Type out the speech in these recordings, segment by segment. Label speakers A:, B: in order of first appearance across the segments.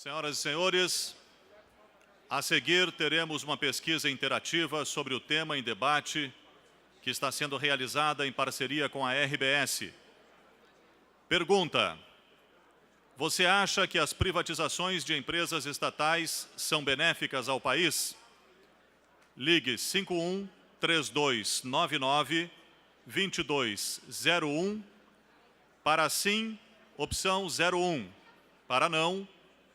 A: Senhoras e senhores, a seguir teremos uma pesquisa interativa sobre o tema em debate que está sendo realizada em parceria com a RBS. Pergunta: você acha que as privatizações de empresas estatais são benéficas ao país? Ligue 51 3299 2201. Para sim, opção 01. Para não,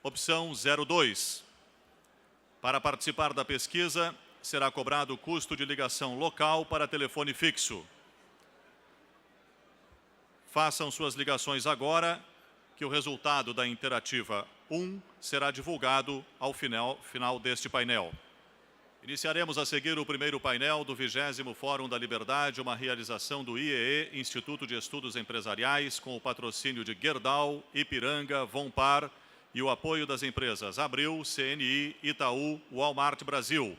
A: opção 02. Para participar da pesquisa, será cobrado o custo de ligação local para telefone fixo. Façam suas ligações agora, que o resultado da interativa 1 será divulgado ao final deste painel. Iniciaremos a seguir o primeiro painel do 20º Fórum da Liberdade, uma realização do IEE, Instituto de Estudos Empresariais, com o patrocínio de Gerdau, Ipiranga, Vonpar e o apoio das empresas Abril, CNI, Itaú, Walmart Brasil.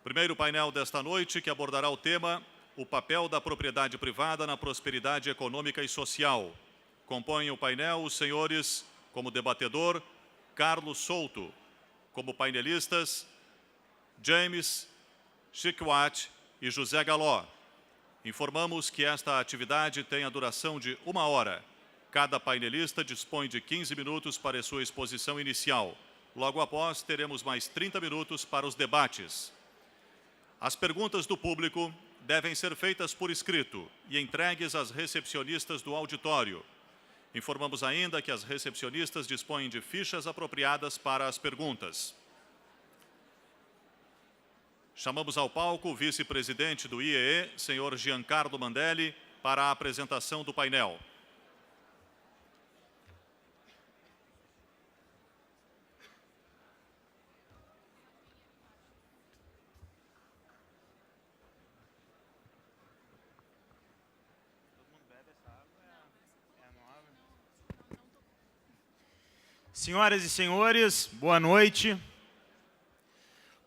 A: Primeiro painel desta noite, que abordará o tema o papel da propriedade privada na prosperidade econômica e social. Compõem o painel os senhores, como debatedor, Carlos Souto, como painelistas, James Chickwat e José Galó. Informamos que esta atividade tem a duração de 1 hora. Cada painelista dispõe de 15 minutos para a sua exposição inicial. Logo após, teremos mais 30 minutos para os debates. As perguntas do público devem ser feitas por escrito e entregues às recepcionistas do auditório. Informamos ainda que as recepcionistas dispõem de fichas apropriadas para as perguntas. Chamamos ao palco o vice-presidente do IEE, senhor Giancarlo Mandelli, para a apresentação do painel.
B: Senhoras e senhores, boa noite.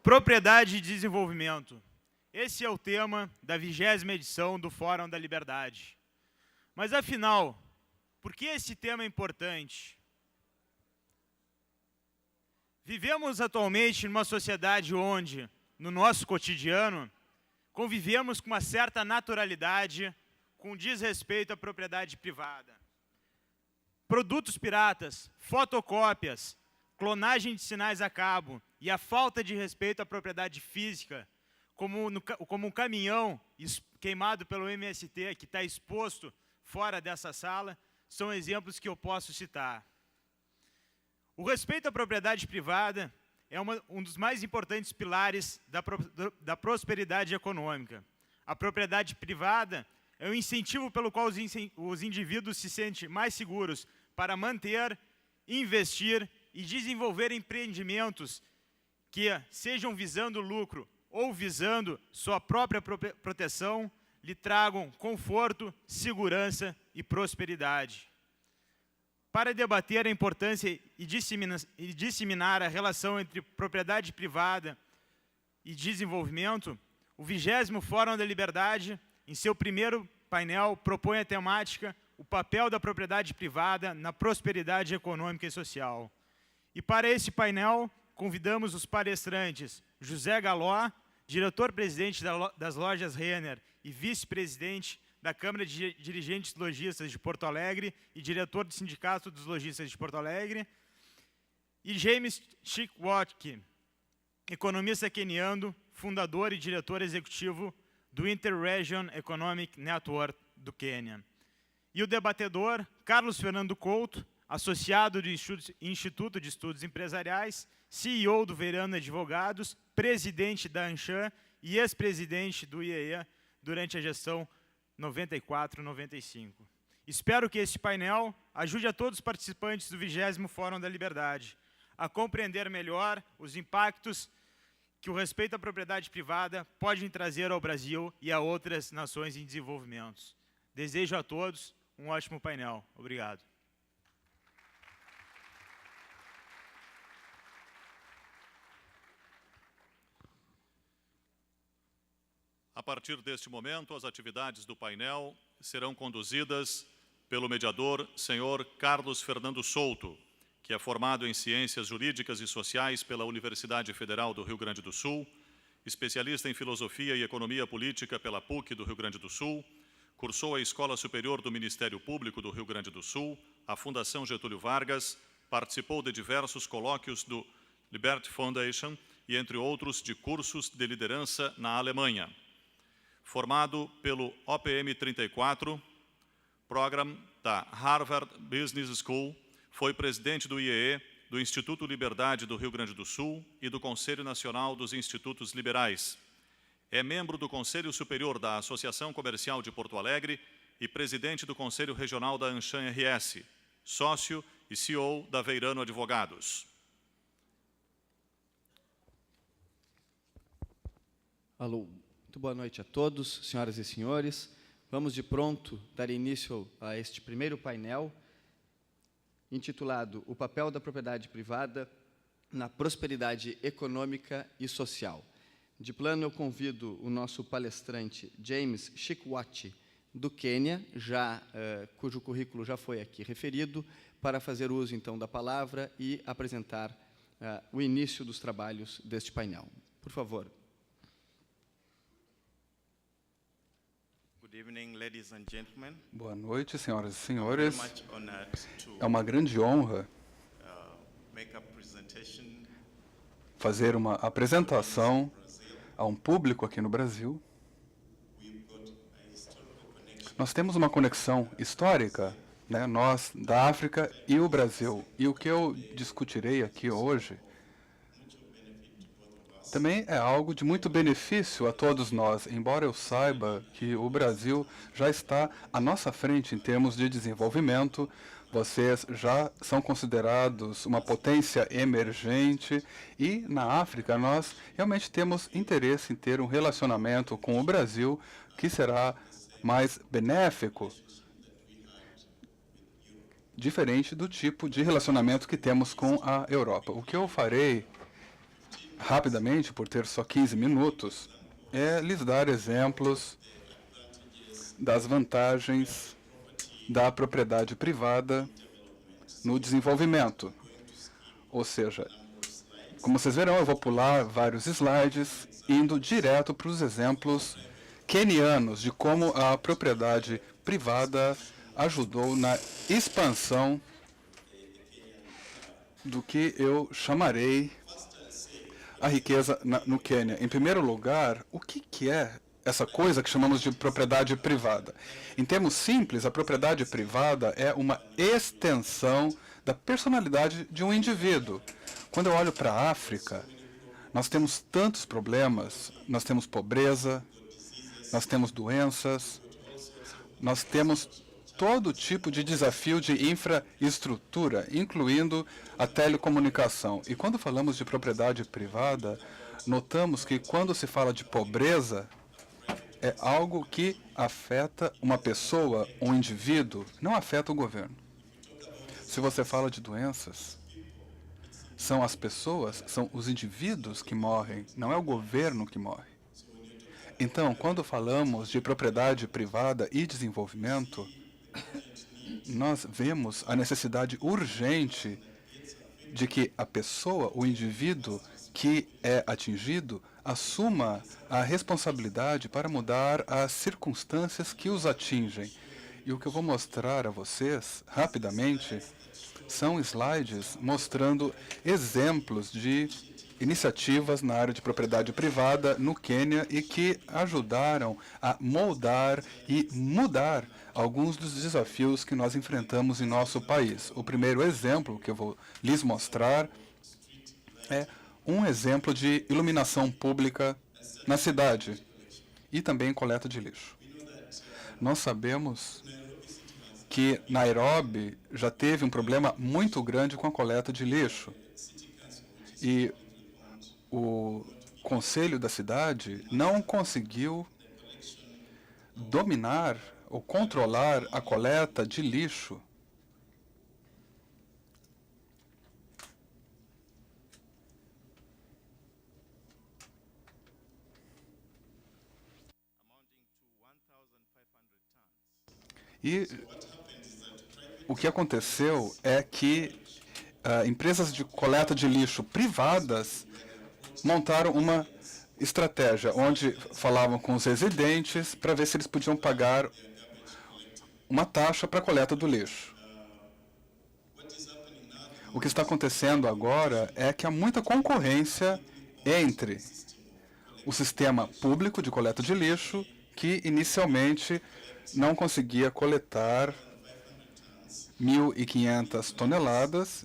B: Propriedade e desenvolvimento. Esse é o tema da 20ª edição do Fórum da Liberdade. Mas, afinal, por que esse tema é importante? Vivemos atualmente numa sociedade onde, no nosso cotidiano, convivemos com uma certa naturalidade com desrespeito à propriedade privada. Produtos piratas, fotocópias, clonagem de sinais a cabo e a falta de respeito à propriedade física, como um caminhão queimado pelo MST, que está exposto fora dessa sala, são exemplos que eu posso citar. O respeito à propriedade privada é um dos mais importantes pilares da prosperidade econômica. A propriedade privada é o incentivo pelo qual os indivíduos se sentem mais seguros para manter, investir e desenvolver empreendimentos que, sejam visando lucro ou visando sua própria proteção, lhe tragam conforto, segurança e prosperidade. Para debater a importância e disseminar a relação entre propriedade privada e desenvolvimento, o 20º Fórum da Liberdade, em seu primeiro painel, propõe a temática o papel da propriedade privada na prosperidade econômica e social. E para esse painel, convidamos os palestrantes José Galó, diretor-presidente das lojas Renner e vice-presidente da Câmara de Dirigentes Lojistas de Porto Alegre e diretor do Sindicato dos Lojistas de Porto Alegre, e James Chickwat, economista queniano, fundador e diretor executivo do Inter-Region Economic Network do Quênia. E o debatedor, Carlos Fernando Couto, associado do Instituto de Estudos Empresariais, CEO do Verano Advogados, presidente da Anshan e ex-presidente do IEE durante a gestão 94-95. Espero que este painel ajude a todos os participantes do 20º Fórum da Liberdade a compreender melhor os impactos que o respeito à propriedade privada pode trazer ao Brasil e a outras nações em desenvolvimento. Desejo a todos um ótimo painel. Obrigado.
A: A partir deste momento, as atividades do painel serão conduzidas pelo mediador, senhor Carlos Fernando Souto, que é formado em Ciências Jurídicas e Sociais pela Universidade Federal do Rio Grande do Sul, especialista em Filosofia e Economia Política pela PUC do Rio Grande do Sul, cursou a Escola Superior do Ministério Público do Rio Grande do Sul, a Fundação Getúlio Vargas, participou de diversos colóquios do Liberty Foundation e, entre outros, de cursos de liderança na Alemanha. Formado pelo OPM 34, Program da Harvard Business School, foi presidente do IEE, do Instituto Liberdade do Rio Grande do Sul e do Conselho Nacional dos Institutos Liberais. É membro do Conselho Superior da Associação Comercial de Porto Alegre e presidente do Conselho Regional da Anshan RS, sócio e CEO da Veirano Advogados.
C: Alô, muito boa noite a todos, senhoras e senhores. Vamos de pronto dar início a este primeiro painel, intitulado O papel da propriedade privada na prosperidade econômica e social. De plano, eu convido o nosso palestrante James Shikwati, do Quênia, cujo currículo já foi aqui referido, para fazer uso, então, da palavra e apresentar o início dos trabalhos deste painel. Por favor.
D: Good evening, ladies and gentlemen.
E: Boa noite, senhoras e senhores.
D: I'm very much honored to
E: É uma grande honra
D: make a presentation
E: fazer uma apresentação a um público aqui no Brasil. Nós temos uma conexão histórica, né, nós da África e o Brasil. E o que eu discutirei aqui hoje também é algo de muito benefício a todos nós, embora eu saiba que o Brasil já está à nossa frente em termos de desenvolvimento. Vocês já são considerados uma potência emergente e, na África, nós realmente temos interesse em ter um relacionamento com o Brasil que será mais benéfico, diferente do tipo de relacionamento que temos com a Europa. O que eu farei rapidamente, por ter só 15 minutos, é lhes dar exemplos das vantagens da propriedade privada no desenvolvimento. Ou seja, como vocês verão, eu vou pular vários slides, indo direto para os exemplos quenianos de como a propriedade privada ajudou na expansão do que eu chamarei a riqueza no Quênia. Em primeiro lugar, o que é essa coisa que chamamos de propriedade privada? Em termos simples, a propriedade privada é uma extensão da personalidade de um indivíduo. Quando eu olho para a África, nós temos tantos problemas, nós temos pobreza, nós temos doenças, nós temos todo tipo de desafio de infraestrutura, incluindo a telecomunicação. E quando falamos de propriedade privada, notamos que quando se fala de pobreza, é algo que afeta uma pessoa, um indivíduo, não afeta o governo. Se você fala de doenças, são as pessoas, são os indivíduos que morrem, não é o governo que morre. Então, quando falamos de propriedade privada e desenvolvimento, nós vemos a necessidade urgente de que a pessoa, o indivíduo que é atingido, assuma a responsabilidade para mudar as circunstâncias que os atingem. E o que eu vou mostrar a vocês, rapidamente, são slides mostrando exemplos de iniciativas na área de propriedade privada no Quênia e que ajudaram a moldar e mudar alguns dos desafios que nós enfrentamos em nosso país. O primeiro exemplo que eu vou lhes mostrar é um exemplo de iluminação pública na cidade e também coleta de lixo. Nós sabemos que Nairobi já teve um problema muito grande com a coleta de lixo. E o conselho da cidade não conseguiu dominar ou controlar a coleta de lixo. E o que aconteceu é que empresas de coleta de lixo privadas montaram uma estratégia onde falavam com os residentes para ver se eles podiam pagar uma taxa para a coleta do lixo. O que está acontecendo agora é que há muita concorrência entre o sistema público de coleta de lixo, que inicialmente não conseguia coletar 1.500 toneladas.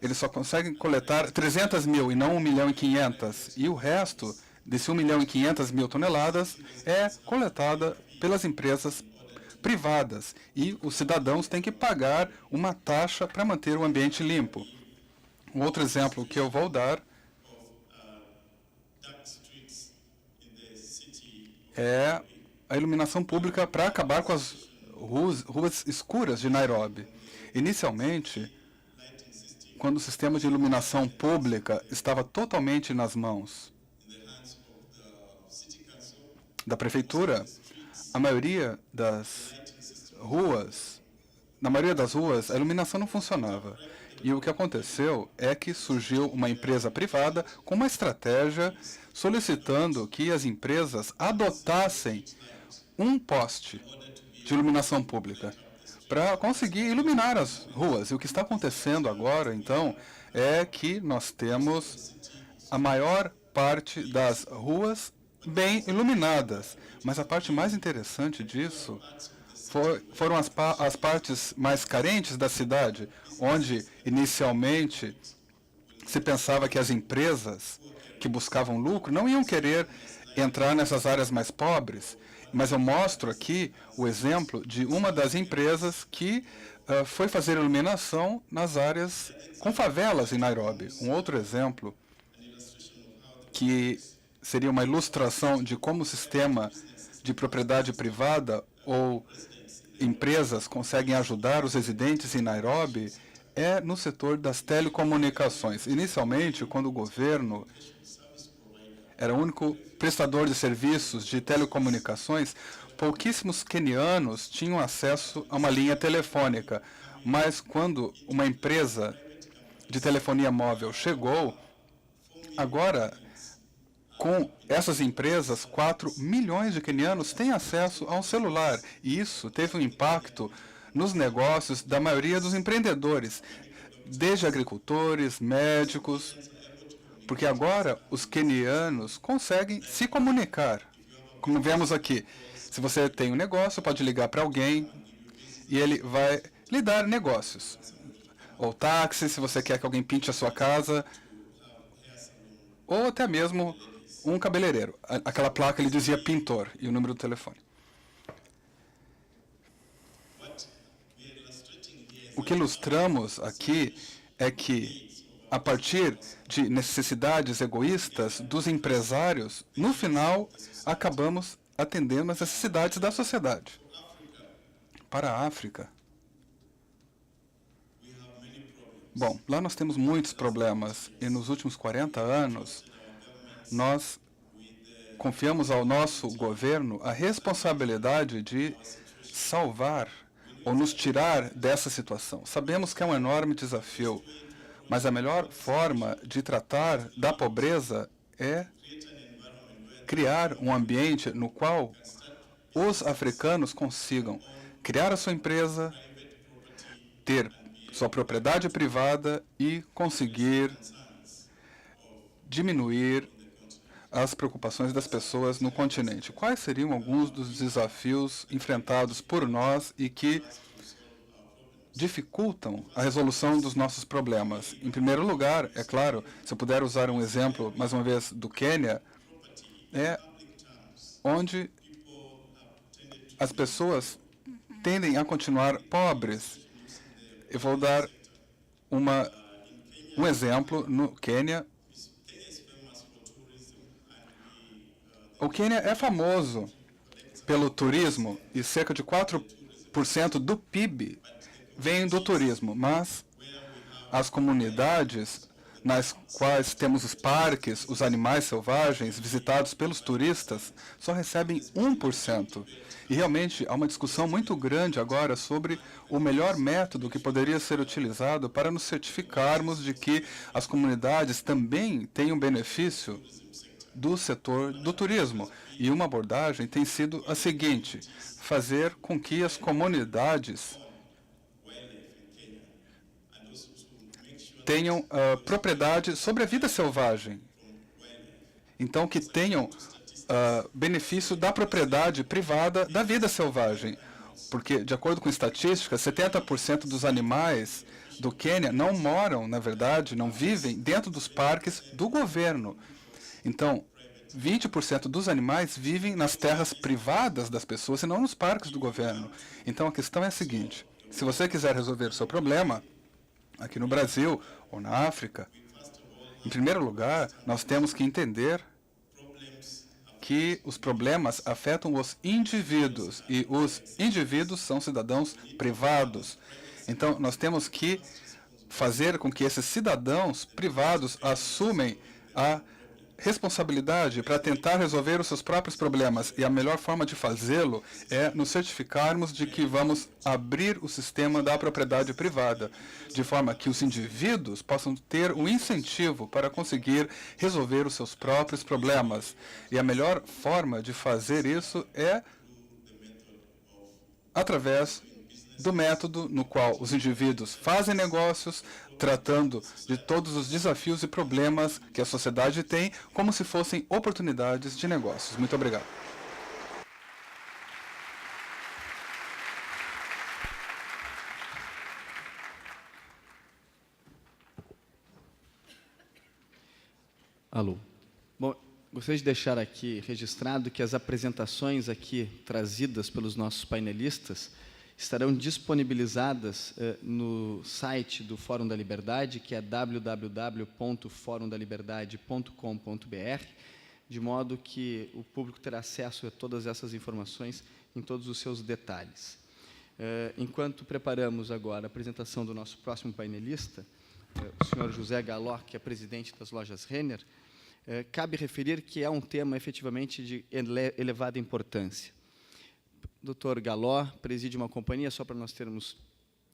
E: Eles só conseguem coletar 300 mil e não 1.500.000. E o resto desse 1.500.000 toneladas é coletada pelas empresas privadas. E os cidadãos têm que pagar uma taxa para manter o ambiente limpo. Um outro exemplo que eu vou dar é a iluminação pública para acabar com as ruas escuras de Nairobi. Inicialmente, quando o sistema de iluminação pública estava totalmente nas mãos da prefeitura, na maioria das ruas, a iluminação não funcionava. E o que aconteceu é que surgiu uma empresa privada com uma estratégia solicitando que as empresas adotassem um poste de iluminação pública para conseguir iluminar as ruas. E o que está acontecendo agora, então, é que nós temos a maior parte das ruas bem iluminadas. Mas a parte mais interessante disso foram as partes mais carentes da cidade, onde inicialmente se pensava que as empresas que buscavam lucro não iam querer entrar nessas áreas mais pobres. Mas eu mostro aqui o exemplo de uma das empresas que foi fazer iluminação nas áreas com favelas em Nairobi. Um outro exemplo que seria uma ilustração de como o sistema de propriedade privada ou empresas conseguem ajudar os residentes em Nairobi é no setor das telecomunicações. Inicialmente, quando o governo era o único prestador de serviços de telecomunicações, pouquíssimos quenianos tinham acesso a uma linha telefônica. Mas quando uma empresa de telefonia móvel chegou, agora, com essas empresas, 4 milhões de quenianos têm acesso a um celular. E isso teve um impacto nos negócios da maioria dos empreendedores, desde agricultores, médicos, porque agora os quenianos conseguem se comunicar. Como vemos aqui, se você tem um negócio, pode ligar para alguém e ele vai lhe dar negócios. Ou táxi, se você quer que alguém pinte a sua casa, ou até mesmo um cabeleireiro. Aquela placa ele dizia pintor e o número do telefone. O que ilustramos aqui é que, a partir de necessidades egoístas dos empresários, no final, acabamos atendendo às necessidades da sociedade. Para a África, bom, lá nós temos muitos problemas, e nos últimos 40 anos, nós confiamos ao nosso governo a responsabilidade de salvar ou nos tirar dessa situação. Sabemos que é um enorme desafio, mas a melhor forma de tratar da pobreza é criar um ambiente no qual os africanos consigam criar a sua empresa, ter sua propriedade privada e conseguir diminuir as preocupações das pessoas no continente. Quais seriam alguns dos desafios enfrentados por nós e que dificultam a resolução dos nossos problemas? Em primeiro lugar, é claro, se eu puder usar um exemplo, mais uma vez, do Quênia, é onde as pessoas tendem a continuar pobres. Eu vou dar um exemplo no Quênia. O Quênia é famoso pelo turismo e cerca de 4% do PIB vem do turismo, mas as comunidades nas quais temos os parques, os animais selvagens visitados pelos turistas, só recebem 1%. E realmente há uma discussão muito grande agora sobre o melhor método que poderia ser utilizado para nos certificarmos de que as comunidades também têm um benefício do setor do turismo. E uma abordagem tem sido a seguinte: fazer com que as comunidades tenham propriedade sobre a vida selvagem. Então, que tenham benefício da propriedade privada da vida selvagem. Porque, de acordo com estatísticas, 70% dos animais do Quênia não moram, na verdade, não vivem dentro dos parques do governo. Então, 20% dos animais vivem nas terras privadas das pessoas e não nos parques do governo. Então, a questão é a seguinte: se você quiser resolver o seu problema, aqui no Brasil ou na África, em primeiro lugar, nós temos que entender que os problemas afetam os indivíduos, e os indivíduos são cidadãos privados. Então, nós temos que fazer com que esses cidadãos privados assumem a responsabilidade para tentar resolver os seus próprios problemas. E a melhor forma de fazê-lo é nos certificarmos de que vamos abrir o sistema da propriedade privada, de forma que os indivíduos possam ter um incentivo para conseguir resolver os seus próprios problemas. E a melhor forma de fazer isso é através do método no qual os indivíduos fazem negócios, tratando de todos os desafios e problemas que a sociedade tem como se fossem oportunidades de negócios. Muito obrigado.
C: Alô. Bom, gostaria de deixar aqui registrado que as apresentações aqui trazidas pelos nossos painelistas estarão disponibilizadas no site do Fórum da Liberdade, que é www.forumdaliberdade.com.br, de modo que o público terá acesso a todas essas informações em todos os seus detalhes. Enquanto preparamos agora a apresentação do nosso próximo painelista, o senhor José Galó, que é presidente das lojas Renner, cabe referir que é um tema efetivamente de elevada importância. Dr. Galó preside uma companhia, só para nós termos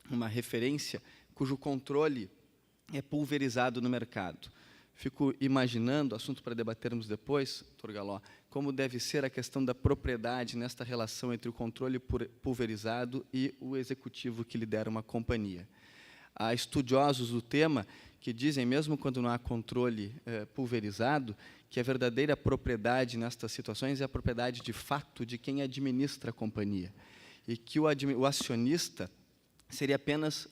C: uma referência, cujo controle é pulverizado no mercado. Fico imaginando, assunto para debatermos depois, Dr. Galó, como deve ser a questão da propriedade nesta relação entre o controle pulverizado e o executivo que lidera uma companhia. Há estudiosos do tema que dizem, mesmo quando não há controle pulverizado, que a verdadeira propriedade nestas situações é a propriedade de fato de quem administra a companhia, e que o acionista seria apenas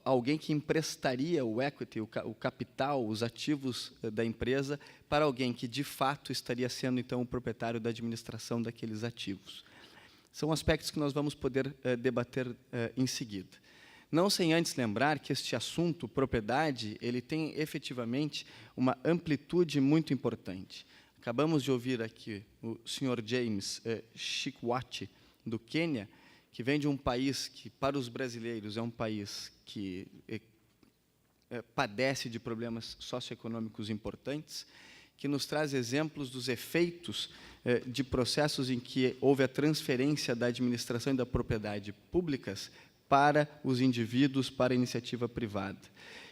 C: alguém que emprestaria o equity, o capital, os ativos da empresa para alguém que, de fato, estaria sendo, então, o proprietário da administração daqueles ativos. São aspectos que nós vamos poder debater em seguida. Não sem antes lembrar que este assunto, propriedade, ele tem efetivamente uma amplitude muito importante. Acabamos de ouvir aqui o Sr. James Shikwati, do Quênia, que vem de um país que, para os brasileiros, é um país que padece de problemas socioeconômicos importantes, que nos traz exemplos dos efeitos de processos em que houve a transferência da administração e da propriedade públicas para os indivíduos, para a iniciativa privada.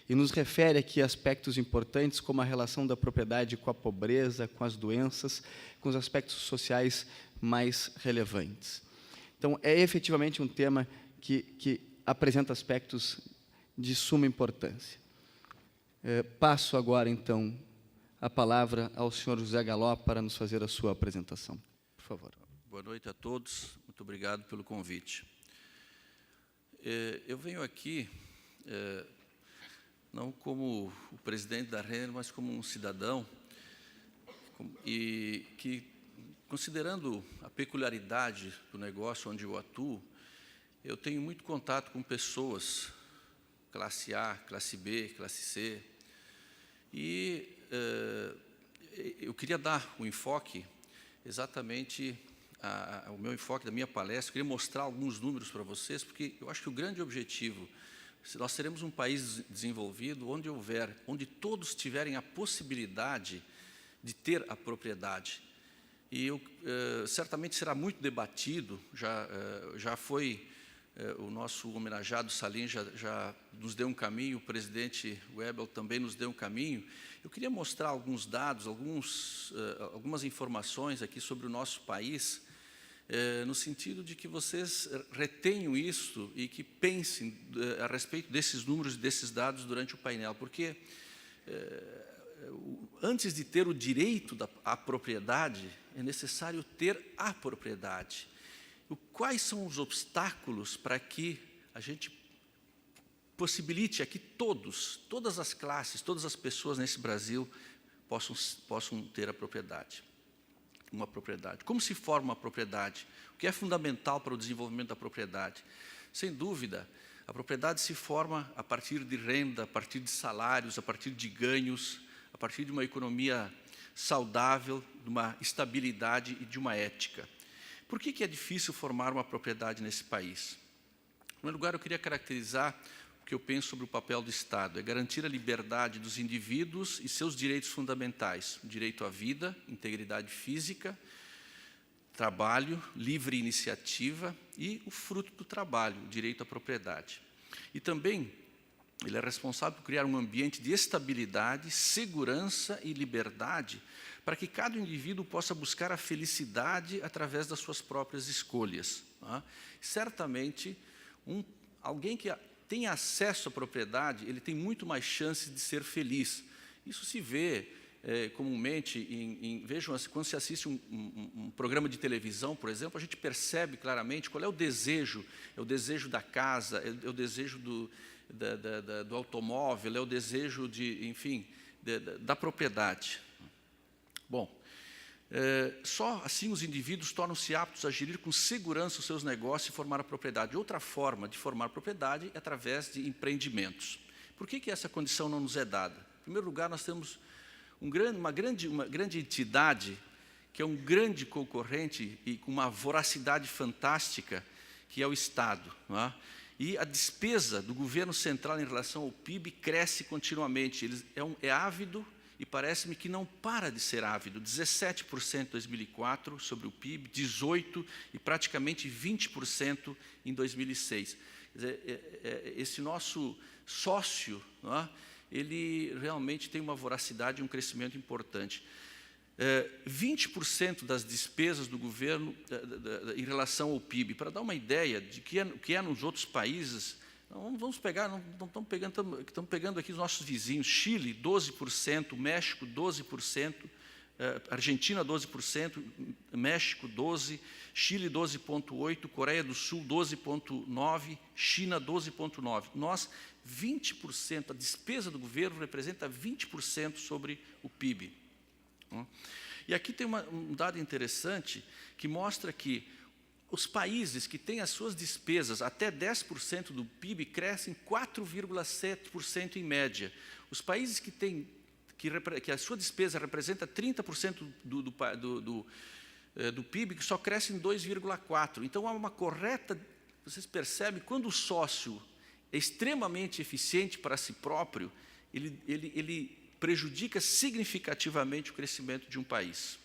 C: E nos refere aqui a aspectos importantes, como a relação da propriedade com a pobreza, com as doenças, com os aspectos sociais mais relevantes. Então, é efetivamente um tema que apresenta aspectos de suma importância. Passo agora, então, a palavra ao senhor José Galó para nos fazer a sua apresentação. Por favor.
F: Boa noite a todos. Muito obrigado pelo convite. Eu venho aqui, não como o presidente da Renner, mas como um cidadão, e que, considerando a peculiaridade do negócio onde eu atuo, eu tenho muito contato com pessoas, classe A, classe B, classe C, e eu queria dar o enfoque, exatamente o meu enfoque da minha palestra, eu queria mostrar alguns números para vocês, porque eu acho que o grande objetivo nós seremos um país desenvolvido onde todos tiverem a possibilidade de ter a propriedade. E certamente será muito debatido, já foi, o nosso homenageado Salim já nos deu um caminho, o presidente Webel também nos deu um caminho. Eu queria mostrar alguns dados, algumas informações aqui sobre o nosso país, no sentido de que vocês retenham isso e que pensem a respeito desses números e desses dados durante o painel, porque antes de ter o direito à propriedade, é necessário ter a propriedade. Quais são os obstáculos para que a gente possibilite aqui todas as classes, todas as pessoas nesse Brasil possam ter a propriedade? Uma propriedade. Como se forma uma propriedade? O que é fundamental para o desenvolvimento da propriedade? Sem dúvida, a propriedade se forma a partir de renda, a partir de salários, a partir de ganhos, a partir de uma economia saudável, de uma estabilidade e de uma ética. Por que é difícil formar uma propriedade nesse país? Em primeiro lugar, eu queria caracterizar o que eu penso sobre o papel do Estado. É garantir a liberdade dos indivíduos e seus direitos fundamentais. O direito à vida, integridade física, trabalho, livre iniciativa e o fruto do trabalho, o direito à propriedade. E também ele é responsável por criar um ambiente de estabilidade, segurança e liberdade para que cada indivíduo possa buscar a felicidade através das suas próprias escolhas. Certamente, alguém que tem acesso à propriedade, ele tem muito mais chances de ser feliz. Isso se vê comumente, vejam, quando se assiste um programa de televisão, por exemplo, a gente percebe claramente qual é o desejo da casa, é o desejo do automóvel, é o desejo da propriedade. Bom, só assim os indivíduos tornam-se aptos a gerir com segurança os seus negócios e formar a propriedade. Outra forma de formar propriedade é através de empreendimentos. Por que essa condição não nos é dada? Em primeiro lugar, nós temos uma grande entidade, que é um grande concorrente e com uma voracidade fantástica, que é o Estado. Não é? E a despesa do governo central em relação ao PIB cresce continuamente. Ele é ávido e parece-me que não para de ser ávido. 17% em 2004 sobre o PIB, 18% e praticamente 20% em 2006. Quer dizer, esse nosso sócio, não é? Ele realmente tem uma voracidade e um crescimento importante. 20% das despesas do governo em relação ao PIB. Para dar uma ideia de que é nos outros países, vamos pegar, estamos pegando aqui os nossos vizinhos. Chile, 12%, México, 12%, Argentina, 12%, México, 12%, Chile, 12,8%, Coreia do Sul, 12,9%, China, 12,9%. Nós, 20%, a despesa do governo representa 20% sobre o PIB. E aqui tem um dado interessante que mostra que os países que têm as suas despesas até 10% do PIB crescem 4,7% em média. Os países que a sua despesa representa 30% do PIB, que só crescem 2,4%. Então, há uma correta... Vocês percebem, quando o sócio é extremamente eficiente para si próprio, ele prejudica significativamente o crescimento de um país.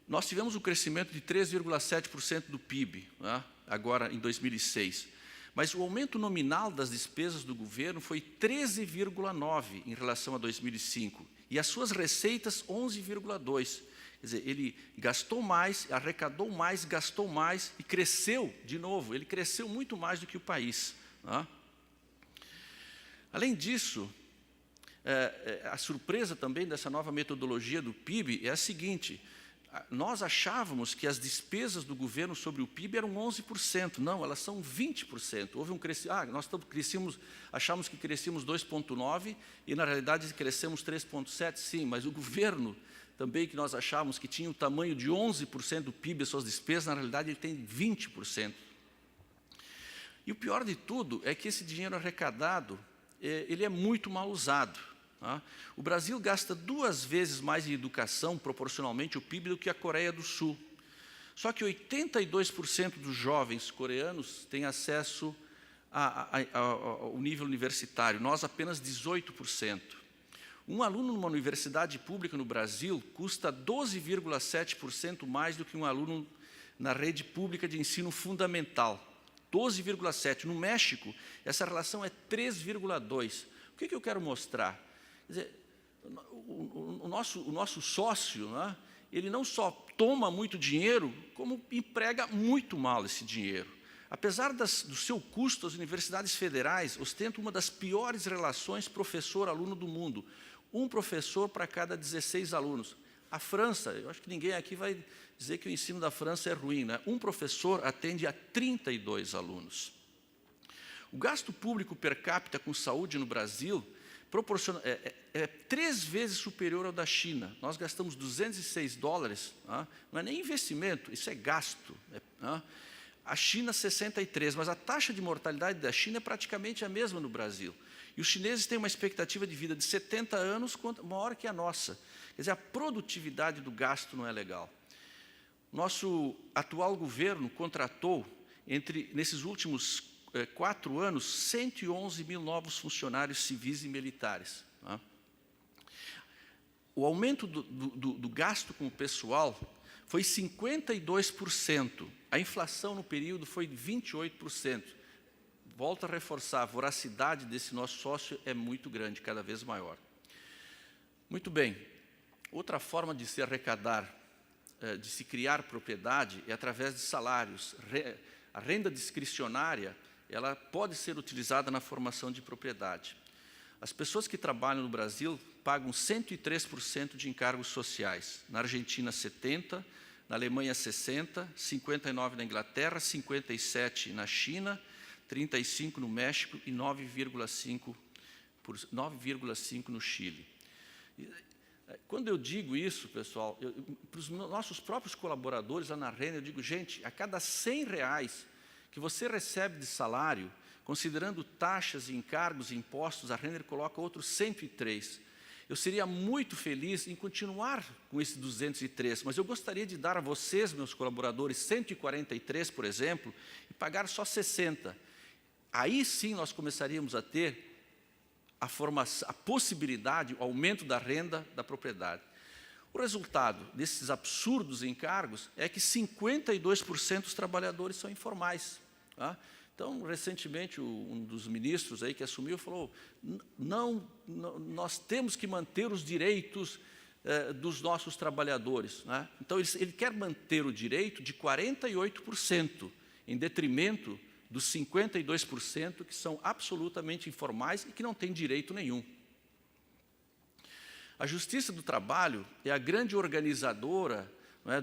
F: Nós tivemos um crescimento de 3,7% do PIB, né, agora em 2006. Mas o aumento nominal das despesas do governo foi 13,9% em relação a 2005. E as suas receitas, 11,2%. Quer dizer, ele gastou mais, arrecadou mais, gastou mais e cresceu de novo. Ele cresceu muito mais do que o país. Né? Além disso, a surpresa também dessa nova metodologia do PIB é a seguinte: nós achávamos que as despesas do governo sobre o PIB eram 11%. Não, elas são 20%. Houve um crescimento. Achávamos que crescíamos 2,9% e, na realidade, crescemos 3,7%. Sim, mas o governo também, que nós achávamos que tinha o tamanho de 11% do PIB, as suas despesas, na realidade, ele tem 20%. E o pior de tudo é que esse dinheiro arrecadado, ele é muito mal usado. Tá? O Brasil gasta 2 vezes mais em educação, proporcionalmente ao PIB, do que a Coreia do Sul. Só que 82% dos jovens coreanos têm acesso o nível universitário, nós apenas 18%. Um aluno numa universidade pública no Brasil custa 12,7% mais do que um aluno na rede pública de ensino fundamental. 12,7%. No México, essa relação é 3,2%. O que eu quero mostrar? Quer dizer, o nosso sócio, né, ele não só toma muito dinheiro, como emprega muito mal esse dinheiro. Apesar do seu custo, as universidades federais ostentam uma das piores relações professor-aluno do mundo. Um professor para cada 16 alunos. A França, eu acho que ninguém aqui vai dizer que o ensino da França é ruim, né? Um professor atende a 32 alunos. O gasto público per capita com saúde no Brasil é 3 vezes superior ao da China. Nós gastamos $206, não é nem investimento, isso é gasto. A China, 63, mas a taxa de mortalidade da China é praticamente a mesma no Brasil. E os chineses têm uma expectativa de vida de 70 anos maior que a nossa. Quer dizer, a produtividade do gasto não é legal. Nosso atual governo contratou, nesses últimos 4 anos, 111 mil novos funcionários civis e militares. O aumento do gasto com o pessoal foi 52%. A inflação no período foi 28%. Volto a reforçar, a voracidade desse nosso sócio é muito grande, cada vez maior. Muito bem. Outra forma de se arrecadar, de se criar propriedade, é através de salários. A renda discricionária, ela pode ser utilizada na formação de propriedade. As pessoas que trabalham no Brasil pagam 103% de encargos sociais. Na Argentina, 70%, na Alemanha, 60%, 59% na Inglaterra, 57% na China, 35% no México e 9,5% no Chile. Quando eu digo isso, pessoal, para os nossos próprios colaboradores lá na Renner, eu digo, gente, a cada R$100 que você recebe de salário, considerando taxas, encargos e impostos, a Renner coloca outros 103. Eu seria muito feliz em continuar com esses 203, mas eu gostaria de dar a vocês, meus colaboradores, 143, por exemplo, e pagar só 60. Aí sim nós começaríamos a ter a possibilidade, o aumento da renda da propriedade. O resultado desses absurdos encargos é que 52% dos trabalhadores são informais. Então, recentemente, um dos ministros aí que assumiu falou, nós temos que manter os direitos dos nossos trabalhadores. Então, ele quer manter o direito de 48%, em detrimento dos 52% que são absolutamente informais e que não têm direito nenhum. A Justiça do Trabalho é a grande organizadora,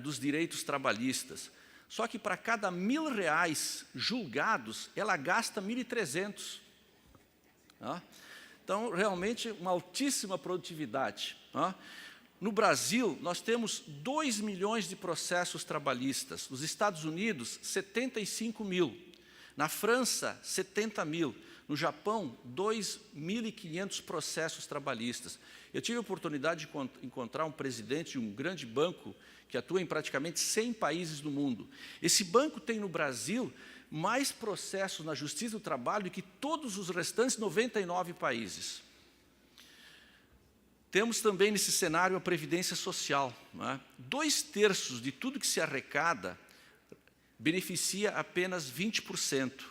F: dos direitos trabalhistas. Só que para cada R$1.000 julgados, ela gasta 1.300. Então, realmente, uma altíssima produtividade. No Brasil, nós temos 2 milhões de processos trabalhistas. Nos Estados Unidos, 75 mil. Na França, 70 mil. No Japão, 2.500 processos trabalhistas. Eu tive a oportunidade de encontrar um presidente de um grande banco que atua em praticamente 100 países do mundo. Esse banco tem no Brasil mais processos na Justiça do Trabalho do que todos os restantes 99 países. Temos também nesse cenário a Previdência Social. 2/3 de tudo que se arrecada beneficia apenas 20%,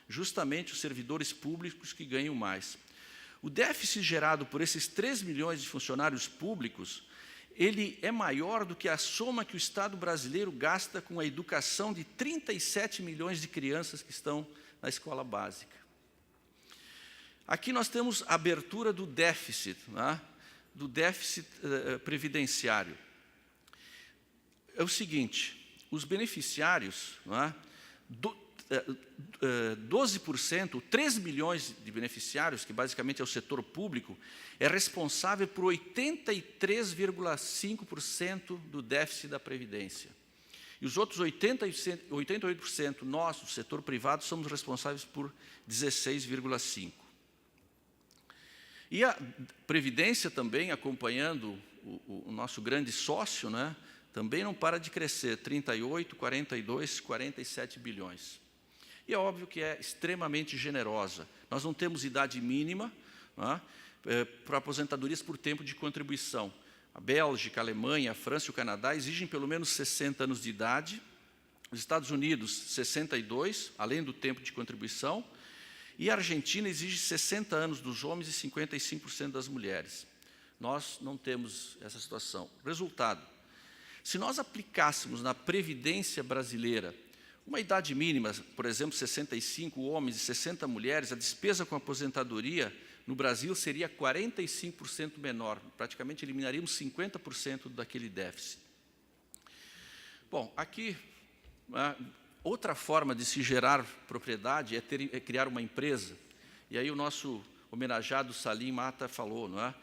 F: justamente os servidores públicos que ganham mais. O déficit gerado por esses 3 milhões de funcionários públicos, ele é maior do que a soma que o Estado brasileiro gasta com a educação de 37 milhões de crianças que estão na escola básica. Aqui nós temos a abertura do déficit previdenciário. É o seguinte, os beneficiários, 12%, 3 milhões de beneficiários, que basicamente é o setor público, é responsável por 83,5% do déficit da Previdência. E os outros 88%, nós, do setor privado, somos responsáveis por 16,5%. E a Previdência também, acompanhando o nosso grande sócio, também não para de crescer, 38, 42, 47 bilhões. E é óbvio que é extremamente generosa. Nós não temos idade mínima, né, para aposentadorias por tempo de contribuição. A Bélgica, a Alemanha, a França e o Canadá exigem pelo menos 60 anos de idade. Os Estados Unidos, 62, além do tempo de contribuição. E a Argentina exige 60 anos dos homens e 55% das mulheres. Nós não temos essa situação. Resultado, se nós aplicássemos na Previdência brasileira uma idade mínima, por exemplo, 65 homens e 60 mulheres, a despesa com aposentadoria no Brasil seria 45% menor. Praticamente eliminaríamos 50% daquele déficit. Bom, aqui, outra forma de se gerar propriedade é criar uma empresa. E aí o nosso homenageado Salim Mata falou, não é?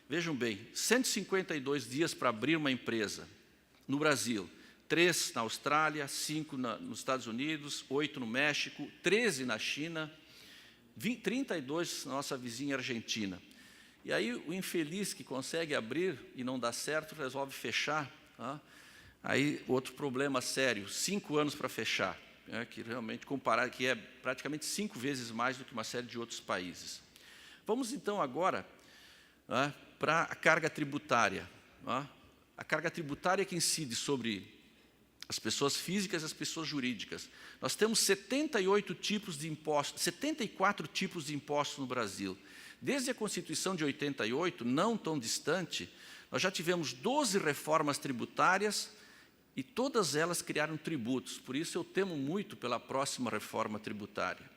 F: Vejam bem, 152 dias para abrir uma empresa no Brasil, 3 na Austrália, 5 nos Estados Unidos, 8 no México, 13 na China, 32 na nossa vizinha Argentina. E aí o infeliz que consegue abrir e não dá certo, resolve fechar. Tá? Aí outro problema sério, 5 anos para fechar, né, que realmente comparar, que é praticamente 5 vezes mais do que uma série de outros países. Vamos então agora para a carga tributária. A carga tributária que incide sobre as pessoas físicas e as pessoas jurídicas. Nós temos 74 tipos de impostos no Brasil. Desde a Constituição de 88, não tão distante, nós já tivemos 12 reformas tributárias e todas elas criaram tributos. Por isso eu temo muito pela próxima reforma tributária.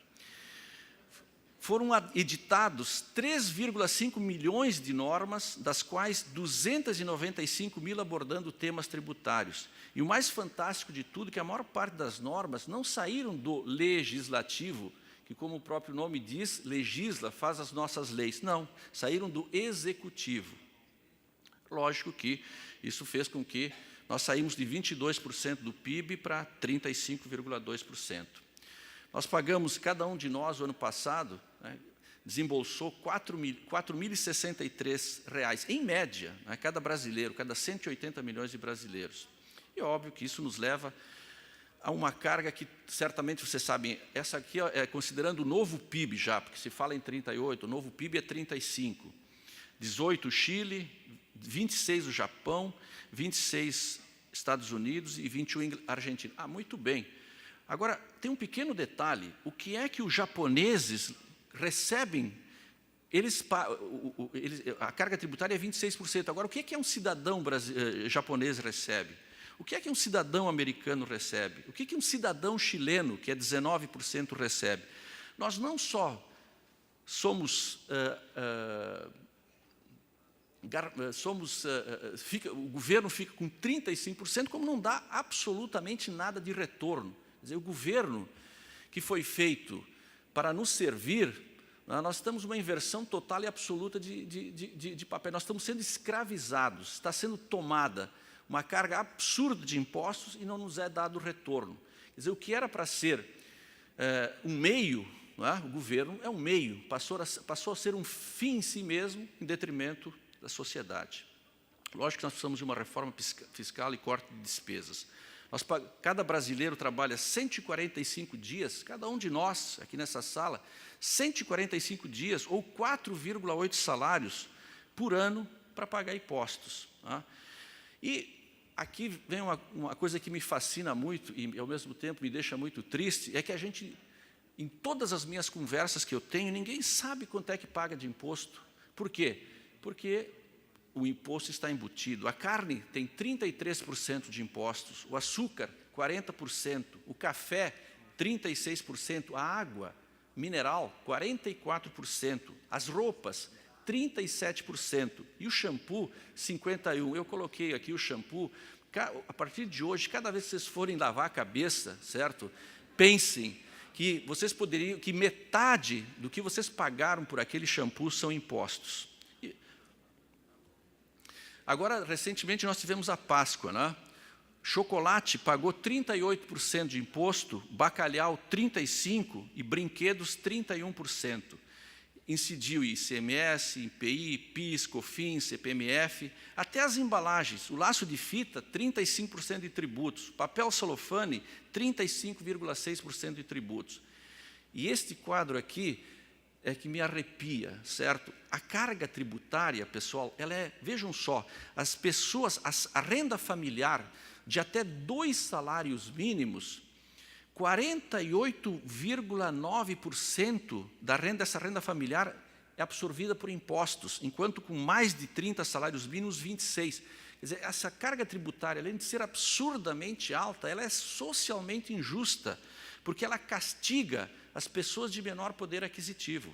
F: Foram editados 3,5 milhões de normas, das quais 295 mil abordando temas tributários. E o mais fantástico de tudo é que a maior parte das normas não saíram do legislativo, que, como o próprio nome diz, legisla, faz as nossas leis. Não, saíram do executivo. Lógico que isso fez com que nós saímos de 22% do PIB para 35,2%. Nós pagamos, cada um de nós, o ano passado, desembolsou R$ 4.063, em média, cada brasileiro, cada 180 milhões de brasileiros. E é óbvio que isso nos leva a uma carga que, certamente, vocês sabem, essa aqui é considerando o novo PIB já, porque se fala em 38, o novo PIB é 35. 18 o Chile, 26 o Japão, 26 Estados Unidos e 21 Argentina. Ah, muito bem. Agora, tem um pequeno detalhe. O que é que os japoneses recebem? A carga tributária é 26%. Agora, o que é que um cidadão japonês recebe? O que é que um cidadão americano recebe? O que é que um cidadão chileno, que é 19%, recebe? Nós não só somos... o governo fica com 35%, como não dá absolutamente nada de retorno. Quer dizer, o governo que foi feito para nos servir, nós estamos numa inversão total e absoluta de papel. Nós estamos sendo escravizados, está sendo tomada uma carga absurda de impostos e não nos é dado retorno. Quer dizer, o que era para ser um meio, o governo é um meio, passou a ser um fim em si mesmo, em detrimento da sociedade. Lógico que nós precisamos de uma reforma fiscal e corte de despesas. Cada brasileiro trabalha 145 dias, cada um de nós, aqui nessa sala, 145 dias, ou 4,8 salários por ano para pagar impostos. E aqui vem uma coisa que me fascina muito e, ao mesmo tempo, me deixa muito triste, é que a gente, em todas as minhas conversas que eu tenho, ninguém sabe quanto é que paga de imposto. Por quê? Porque o imposto está embutido. A carne tem 33% de impostos, o açúcar, 40%, o café, 36%, a água mineral, 44%, as roupas, 37%, e o shampoo, 51%. Eu coloquei aqui o shampoo. A partir de hoje, cada vez que vocês forem lavar a cabeça, certo? Pensem que vocês poderiam, que metade do que vocês pagaram por aquele shampoo são impostos. Agora, recentemente, nós tivemos a Páscoa, né? Chocolate pagou 38% de imposto, bacalhau 35% e brinquedos 31%. Incidiu ICMS, IPI, PIS, COFINS, CPMF, até as embalagens. O laço de fita, 35% de tributos. Papel celofane, 35,6% de tributos. E este quadro aqui é que me arrepia, certo? A carga tributária, pessoal, ela é, vejam só, as pessoas, a renda familiar de até 2 salários mínimos, 48,9% dessa renda familiar é absorvida por impostos, enquanto com mais de 30 salários mínimos, 26%. Quer dizer, essa carga tributária, além de ser absurdamente alta, ela é socialmente injusta, porque ela castiga as pessoas de menor poder aquisitivo.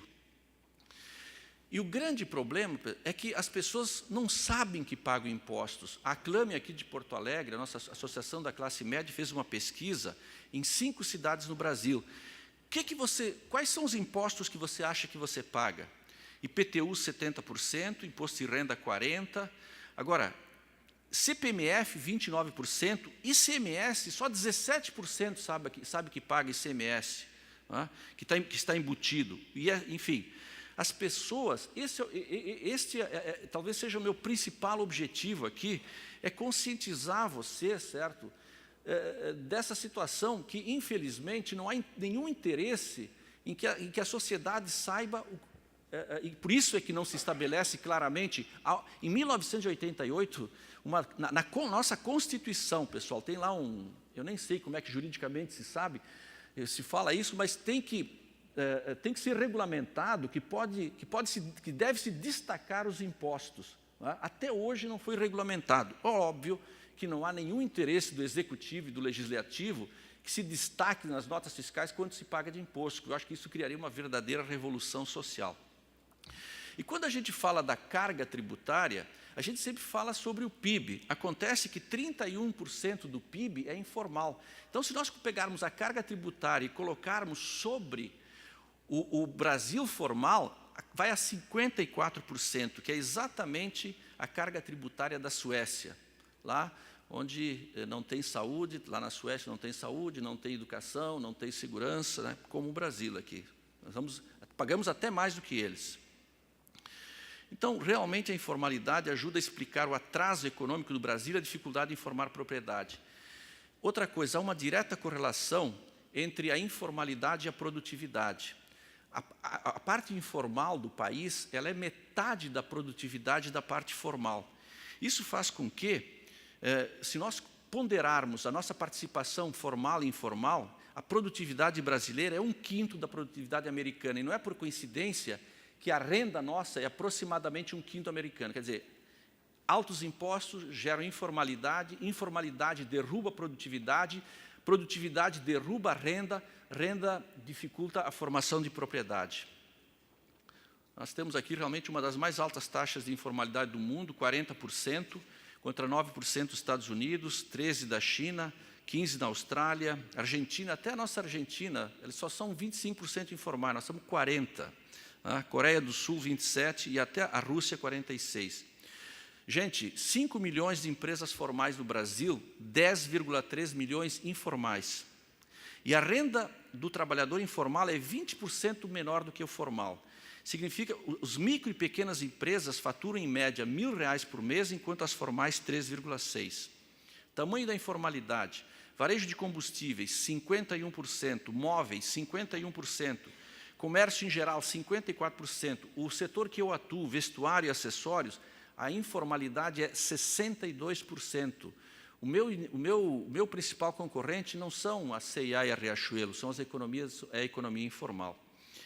F: E o grande problema é que as pessoas não sabem que pagam impostos. A Aclame aqui de Porto Alegre, a nossa Associação da Classe Média, fez uma pesquisa em 5 cidades no Brasil. Quais são os impostos que você acha que você paga? IPTU 70%, Imposto de Renda 40%. Agora, CPMF 29%, ICMS só 17% sabe que paga ICMS, né? que está embutido. E, enfim, as pessoas, talvez seja o meu principal objetivo aqui, é conscientizar você, certo, dessa situação que, infelizmente, não há nenhum interesse em que a sociedade saiba, e por isso é que não se estabelece claramente. Em 1988, na nossa Constituição, pessoal, tem lá eu nem sei como é que juridicamente se fala isso, mas tem que ser regulamentado que deve se destacar os impostos. Né? Até hoje não foi regulamentado. Óbvio que não há nenhum interesse do Executivo e do Legislativo que se destaque nas notas fiscais quanto se paga de imposto. Eu acho que isso criaria uma verdadeira revolução social. E quando a gente fala da carga tributária, a gente sempre fala sobre o PIB. Acontece que 31% do PIB é informal. Então, se nós pegarmos a carga tributária e colocarmos sobre o Brasil formal, vai a 54%, que é exatamente a carga tributária da Suécia. Lá onde não tem saúde, lá na Suécia não tem saúde, não tem educação, não tem segurança, né, como o Brasil aqui. Nós pagamos até mais do que eles. Então, realmente, a informalidade ajuda a explicar o atraso econômico do Brasil e a dificuldade em formar propriedade. Outra coisa, há uma direta correlação entre a informalidade e a produtividade. A parte informal do país, ela é metade da produtividade da parte formal. Isso faz com que, se nós ponderarmos a nossa participação formal e informal, a produtividade brasileira é 1/5 da produtividade americana, e não é por coincidência que a renda nossa é aproximadamente 1/5 americana. Quer dizer, altos impostos geram informalidade, informalidade derruba a produtividade, produtividade derruba a renda, renda dificulta a formação de propriedade. Nós temos aqui realmente uma das mais altas taxas de informalidade do mundo, 40%, contra 9% dos Estados Unidos, 13% da China, 15% na Austrália, Argentina, até a nossa Argentina, eles só são 25% informais, nós somos 40%. A Coreia do Sul, 27%, e até a Rússia, 46%. Gente, 5 milhões de empresas formais no Brasil, 10,3 milhões informais. E a renda do trabalhador informal é 20% menor do que o formal. Significa que os micro e pequenas empresas faturam, em média, R$1.000 por mês, enquanto as formais, 3,6%. Tamanho da informalidade. Varejo de combustíveis, 51%. Móveis, 51%. Comércio em geral, 54%. O setor que eu atuo, vestuário e acessórios, a informalidade é 62%. O meu principal concorrente não são a C&A e a Riachuelo, são a economia informal.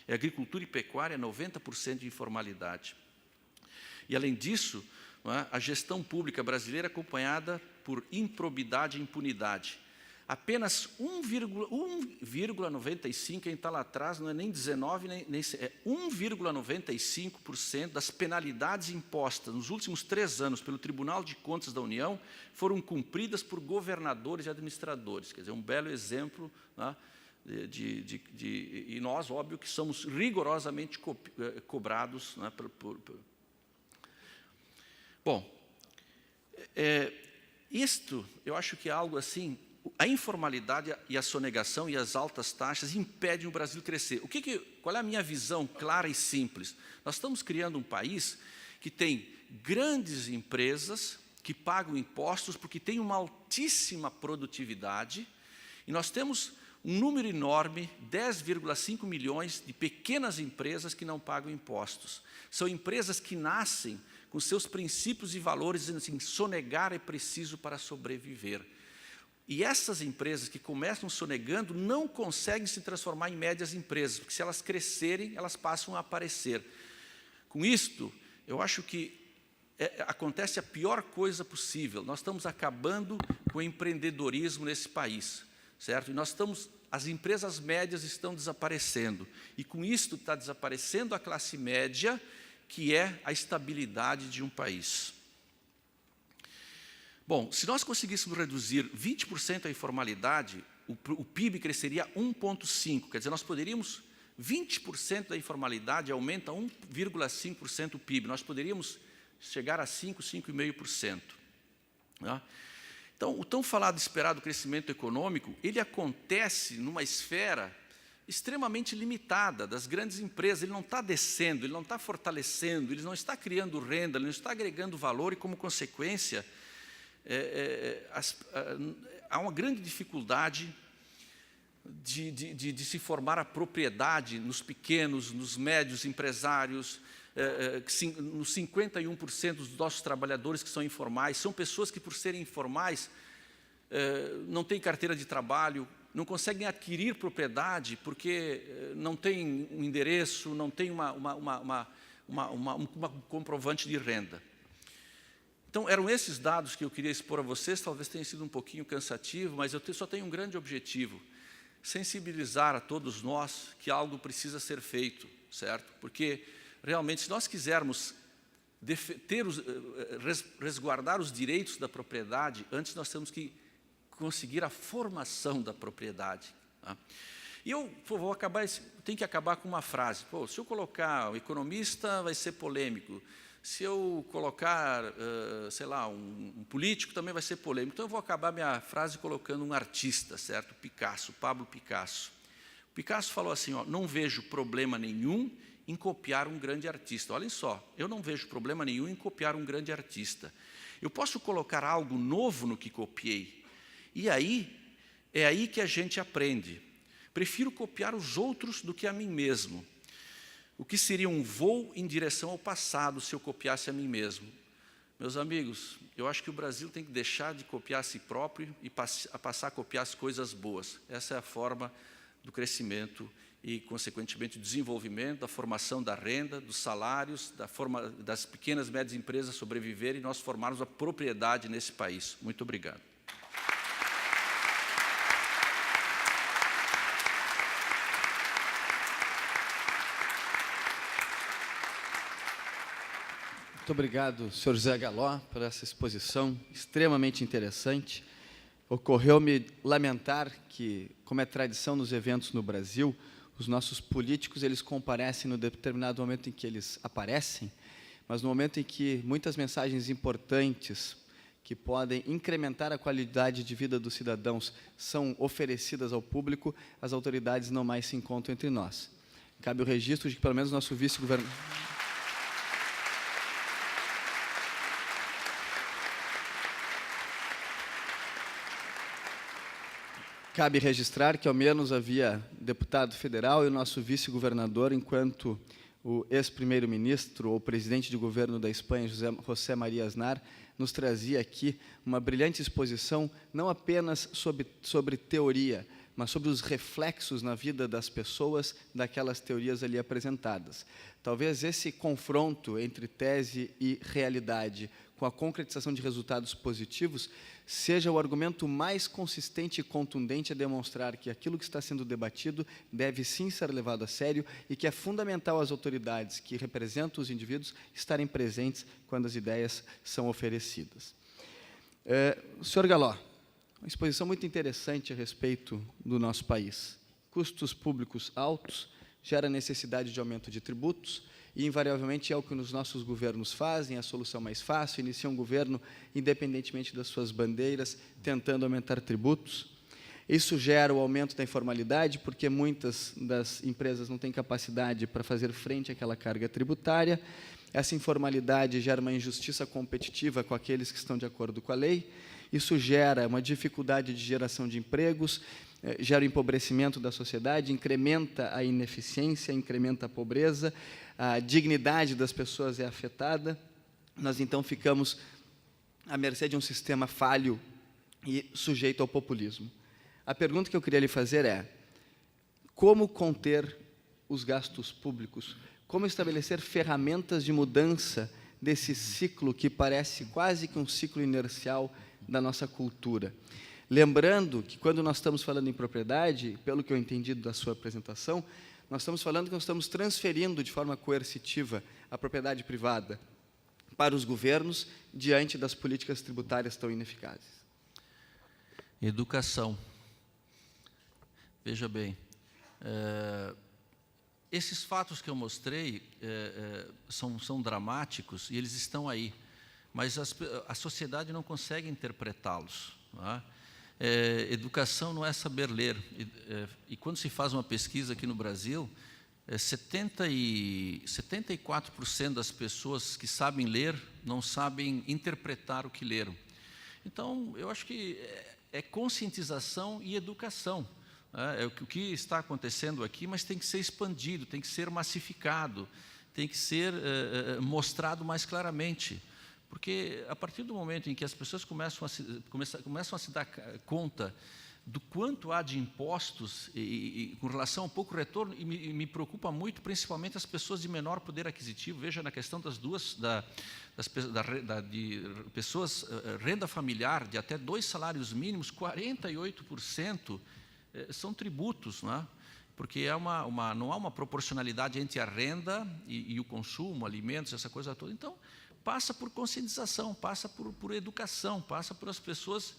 F: A agricultura e pecuária, 90% de informalidade. E, além disso, a gestão pública brasileira é acompanhada por improbidade e impunidade. Apenas 1,95%, quem está lá atrás, não é nem 19%, é 1,95% das penalidades impostas nos últimos 3 anos pelo Tribunal de Contas da União foram cumpridas por governadores e administradores. Quer dizer, um belo exemplo, né, e nós, óbvio, que somos rigorosamente cobrados. Né, Bom, isto eu acho que é algo assim. A informalidade e a sonegação e as altas taxas impedem o Brasil crescer. Qual é a minha visão clara e simples? Nós estamos criando um país que tem grandes empresas que pagam impostos porque tem uma altíssima produtividade, e nós temos um número enorme, 10,5 milhões de pequenas empresas que não pagam impostos. São empresas que nascem com seus princípios e valores, dizendo assim, sonegar é preciso para sobreviver. E essas empresas que começam sonegando não conseguem se transformar em médias empresas, porque se elas crescerem, elas passam a aparecer. Com isto, eu acho que acontece a pior coisa possível. Nós estamos acabando com o empreendedorismo nesse país, certo? E as empresas médias estão desaparecendo. E com isto está desaparecendo a classe média, que é a estabilidade de um país. Bom, se nós conseguíssemos reduzir 20% a informalidade, o PIB cresceria 1,5%. Quer dizer, nós poderíamos, 20% da informalidade aumenta 1,5% o PIB. Nós poderíamos chegar a 5,5%. Né? Então, o tão falado e esperado crescimento econômico, ele acontece numa esfera extremamente limitada das grandes empresas. Ele não está descendo, ele não está fortalecendo, ele não está criando renda, ele não está agregando valor e, como consequência, há uma grande dificuldade de se formar a propriedade nos pequenos, nos médios empresários, nos 51% dos nossos trabalhadores que são informais. São pessoas que, por serem informais, não têm carteira de trabalho, não conseguem adquirir propriedade porque não tem um endereço, não tem um comprovante de renda. Então, eram esses dados que eu queria expor a vocês. Talvez tenha sido um pouquinho cansativo, mas eu só tenho um grande objetivo: sensibilizar a todos nós que algo precisa ser feito, certo? Porque, realmente, se nós quisermos resguardar os direitos da propriedade, antes nós temos que conseguir a formação da propriedade. Tá? E eu tenho que acabar com uma frase. Se eu colocar o economista, vai ser polêmico. Se eu colocar, sei lá, um político, também vai ser polêmico. Então, eu vou acabar minha frase colocando um artista, certo? Picasso, Pablo Picasso. O Picasso falou assim, não vejo problema nenhum em copiar um grande artista. Olhem só, eu não vejo problema nenhum em copiar um grande artista. Eu posso colocar algo novo no que copiei. E aí, é aí que a gente aprende. Prefiro copiar os outros do que a mim mesmo. O que seria um voo em direção ao passado se eu copiasse a mim mesmo? Meus amigos, eu acho que o Brasil tem que deixar de copiar a si próprio e passar a copiar as coisas boas. Essa é a forma do crescimento e, consequentemente, do desenvolvimento, da formação da renda, dos salários, das pequenas e médias empresas sobreviverem e nós formarmos a propriedade nesse país. Muito obrigado.
C: Muito obrigado, Sr. Zé Galó, por essa exposição extremamente interessante. Ocorreu-me lamentar que, como é tradição nos eventos no Brasil, os nossos políticos eles comparecem no determinado momento em que eles aparecem, mas no momento em que muitas mensagens importantes que podem incrementar a qualidade de vida dos cidadãos são oferecidas ao público, as autoridades não mais se encontram entre nós. Cabe o registro de que, pelo menos, nosso vice-governador... Cabe registrar que, ao menos, havia deputado federal e o nosso vice-governador, enquanto o ex-primeiro-ministro ou presidente de governo da Espanha, José Maria Aznar, nos trazia aqui uma brilhante exposição, não apenas sobre teoria, mas sobre os reflexos na vida das pessoas daquelas teorias ali apresentadas. Talvez esse confronto entre tese e realidade, com a concretização de resultados positivos, seja o argumento mais consistente e contundente a demonstrar que aquilo que está sendo debatido deve sim ser levado a sério e que é fundamental as autoridades que representam os indivíduos estarem presentes quando as ideias são oferecidas. Sr. Galó, uma exposição muito interessante a respeito do nosso país. Custos públicos altos gera necessidade de aumento de tributos, e, invariavelmente, é o que os nossos governos fazem, é a solução mais fácil, inicia um governo, independentemente das suas bandeiras, tentando aumentar tributos. Isso gera o aumento da informalidade, porque muitas das empresas não têm capacidade para fazer frente àquela carga tributária. Essa informalidade gera uma injustiça competitiva com aqueles que estão de acordo com a lei. Isso gera uma dificuldade de geração de empregos, gera o empobrecimento da sociedade, incrementa a ineficiência, incrementa a pobreza, a dignidade das pessoas é afetada, nós então ficamos à mercê de um sistema falho e sujeito ao populismo. A pergunta que eu queria lhe fazer é: como conter os gastos públicos? Como estabelecer ferramentas de mudança desse ciclo que parece quase que um ciclo inercial da nossa cultura? Lembrando que, quando nós estamos falando em propriedade, pelo que eu entendi da sua apresentação, nós estamos falando que nós estamos transferindo de forma coercitiva a propriedade privada para os governos diante das políticas tributárias tão ineficazes.
F: Educação. Veja bem, esses fatos que eu mostrei são dramáticos e eles estão aí, mas a sociedade não consegue interpretá-los. Não é? Educação não é saber ler. E quando se faz uma pesquisa aqui no Brasil, 74% das pessoas que sabem ler não sabem interpretar o que leram. Então, eu acho que é conscientização e educação. É o que está acontecendo aqui, mas tem que ser expandido, tem que ser massificado, tem que ser mostrado mais claramente. Porque, a partir do momento em que as pessoas começam a se dar conta do quanto há de impostos e com relação ao pouco retorno, e me preocupa muito, principalmente, as pessoas de menor poder aquisitivo. Veja, na questão de pessoas, renda familiar de até 2 salários mínimos, 48% são tributos, não é? Porque não há uma proporcionalidade entre a renda e o consumo, alimentos, essa coisa toda. Então, passa por conscientização, passa por educação, passa por as pessoas.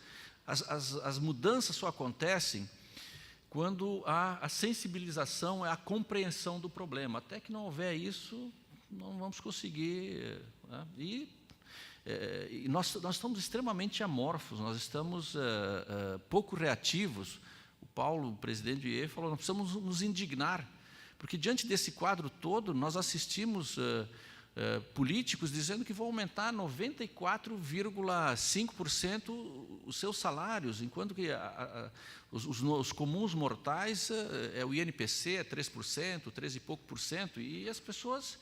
F: As mudanças só acontecem quando há a sensibilização, a compreensão do problema. Até que não houver isso, não vamos conseguir. Né? E nós estamos extremamente amorfos, nós estamos pouco reativos. O Paulo, o presidente do IE, falou: nós precisamos nos indignar, porque diante desse quadro todo, nós assistimos políticos dizendo que vão aumentar 94,5% os seus salários, enquanto que os comuns mortais, o INPC é 3%, 13 e pouco por cento, e as pessoas...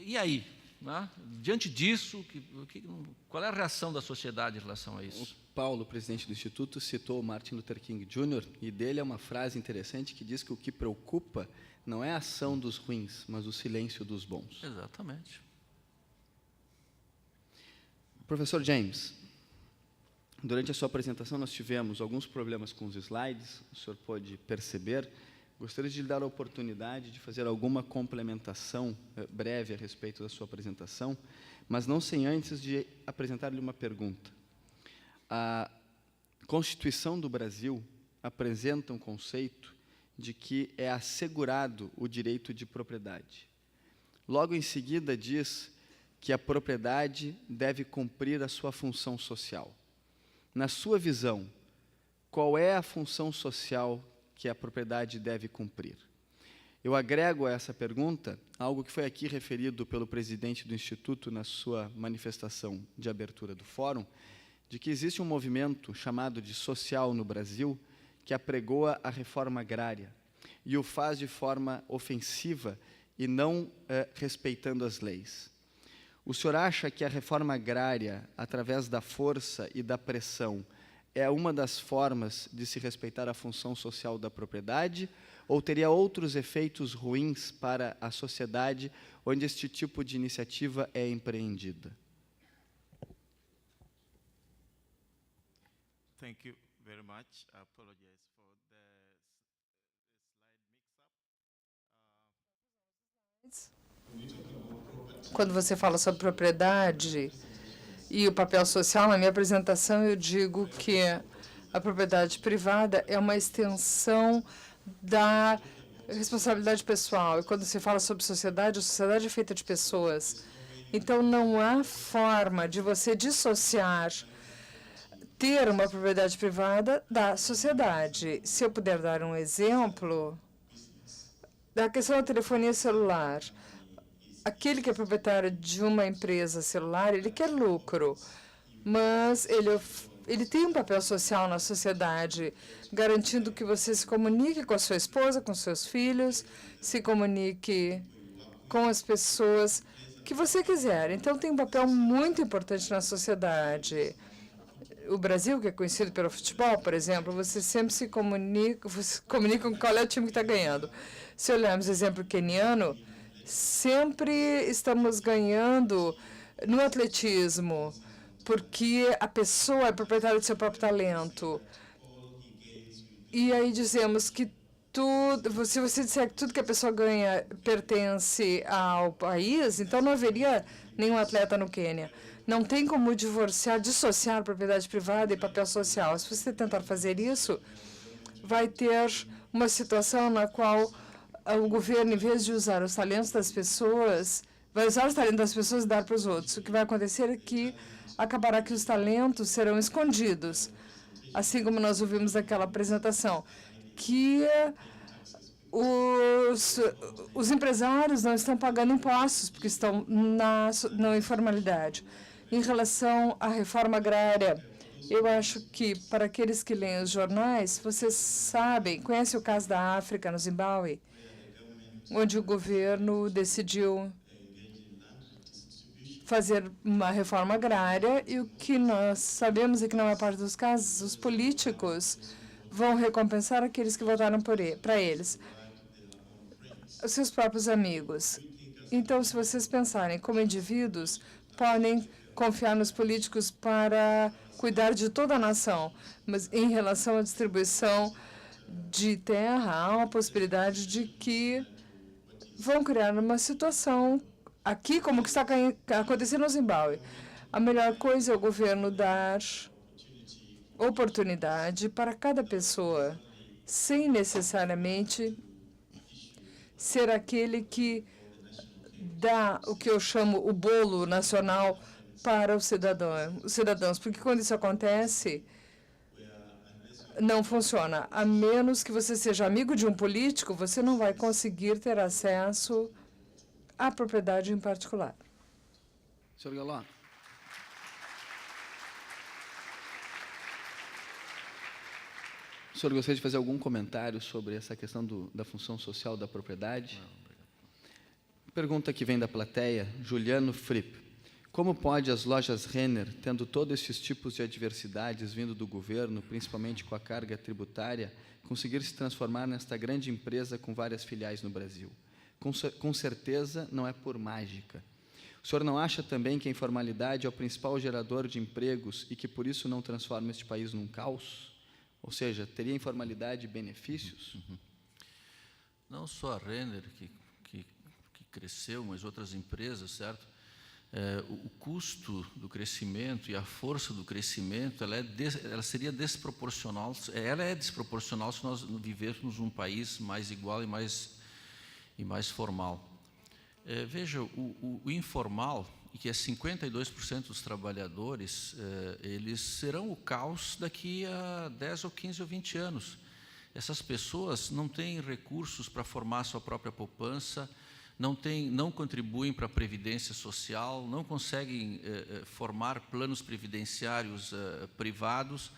F: e aí? Né? Diante disso, qual é a reação da sociedade em relação a isso?
C: O Paulo, presidente do Instituto, citou Martin Luther King Jr., e dele é uma frase interessante que diz que o que preocupa não é a ação dos ruins, mas o silêncio dos bons.
F: Exatamente.
C: Professor James, durante a sua apresentação nós tivemos alguns problemas com os slides, o senhor pôde perceber. Gostaria de lhe dar a oportunidade de fazer alguma complementação breve a respeito da sua apresentação, mas não sem antes de apresentar-lhe uma pergunta. A Constituição do Brasil apresenta um conceito de que é assegurado o direito de propriedade. Logo em seguida diz que a propriedade deve cumprir a sua função social. Na sua visão, qual é a função social que a propriedade deve cumprir? Eu agrego a essa pergunta algo que foi aqui referido pelo presidente do Instituto na sua manifestação de abertura do fórum, de que existe um movimento chamado de social no Brasil que apregoa a reforma agrária e o faz de forma ofensiva e não respeitando as leis. O senhor acha que a reforma agrária, através da força e da pressão, é uma das formas de se respeitar a função social da propriedade, ou teria outros efeitos ruins para a sociedade onde este tipo de iniciativa é empreendida?
D: Thank you very much. I apologize for the slide mix-up.
G: Quando você fala sobre propriedade e o papel social, na minha apresentação eu digo que a propriedade privada é uma extensão da responsabilidade pessoal. E quando se fala sobre sociedade, a sociedade é feita de pessoas. Então, não há forma de você dissociar ter uma propriedade privada da sociedade. Se eu puder dar um exemplo da questão da telefonia celular, aquele que é proprietário de uma empresa celular, ele quer lucro, mas ele ele tem um papel social na sociedade, garantindo que você se comunique com a sua esposa, com seus filhos, se comunique com as pessoas que você quiser. Então, tem um papel muito importante na sociedade. O Brasil, que é conhecido pelo futebol, por exemplo, você sempre se comunica com qual é o time que está ganhando. Se olharmos o exemplo queniano, sempre estamos ganhando no atletismo, porque a pessoa é proprietária do seu próprio talento. E aí dizemos que se você disser que tudo que a pessoa ganha pertence ao país, então não haveria nenhum atleta no Quênia. Não tem como dissociar propriedade privada e papel social. Se você tentar fazer isso, vai ter uma situação na qual o governo, em vez de usar os talentos das pessoas, vai usar os talentos das pessoas e dar para os outros. O que vai acontecer é que acabará que os talentos serão escondidos, assim como nós ouvimos naquela apresentação, que os empresários não estão pagando impostos porque estão na informalidade. Em relação à reforma agrária, eu acho que, para aqueles que leem os jornais, vocês sabem, conhecem o caso da África, no Zimbábue, onde o governo decidiu fazer uma reforma agrária, e o que nós sabemos é que, na maior parte dos casos, os políticos vão recompensar aqueles que votaram para eles, os seus próprios amigos. Então, se vocês pensarem como indivíduos, podem confiar nos políticos para cuidar de toda a nação, mas em relação à distribuição de terra, há uma possibilidade de que vão criar uma situação aqui, como que está acontecendo no Zimbábue. A melhor coisa é o governo dar oportunidade para cada pessoa, sem necessariamente ser aquele que dá o que eu chamo o bolo nacional para os cidadãos, porque quando isso acontece, não funciona. A menos que você seja amigo de um político, você não vai conseguir ter acesso à propriedade em particular.
C: Sr. Galó. O senhor gostaria de fazer algum comentário sobre essa questão da função social da propriedade?
F: Não, obrigado.
C: Pergunta que vem da plateia, Juliano Fripp. Como pode as lojas Renner, tendo todos esses tipos de adversidades vindo do governo, principalmente com a carga tributária, conseguir se transformar nesta grande empresa com várias filiais no Brasil? Com certeza não é por mágica. O senhor não acha também que a informalidade é o principal gerador de empregos e que por isso não transforma este país num caos? Ou seja, teria a informalidade benefícios?
F: Não só a Renner, que cresceu, mas outras empresas, certo? O custo do crescimento e a força do crescimento, ela seria desproporcional. Ela é desproporcional se nós vivêssemos num país mais igual e mais formal. Veja, o informal, e que é 52% dos trabalhadores, eles serão o caos daqui a 10 ou 15 ou 20 anos. Essas pessoas não têm recursos para formar sua própria poupança, não contribuem para a previdência social, não conseguem formar planos previdenciários privados.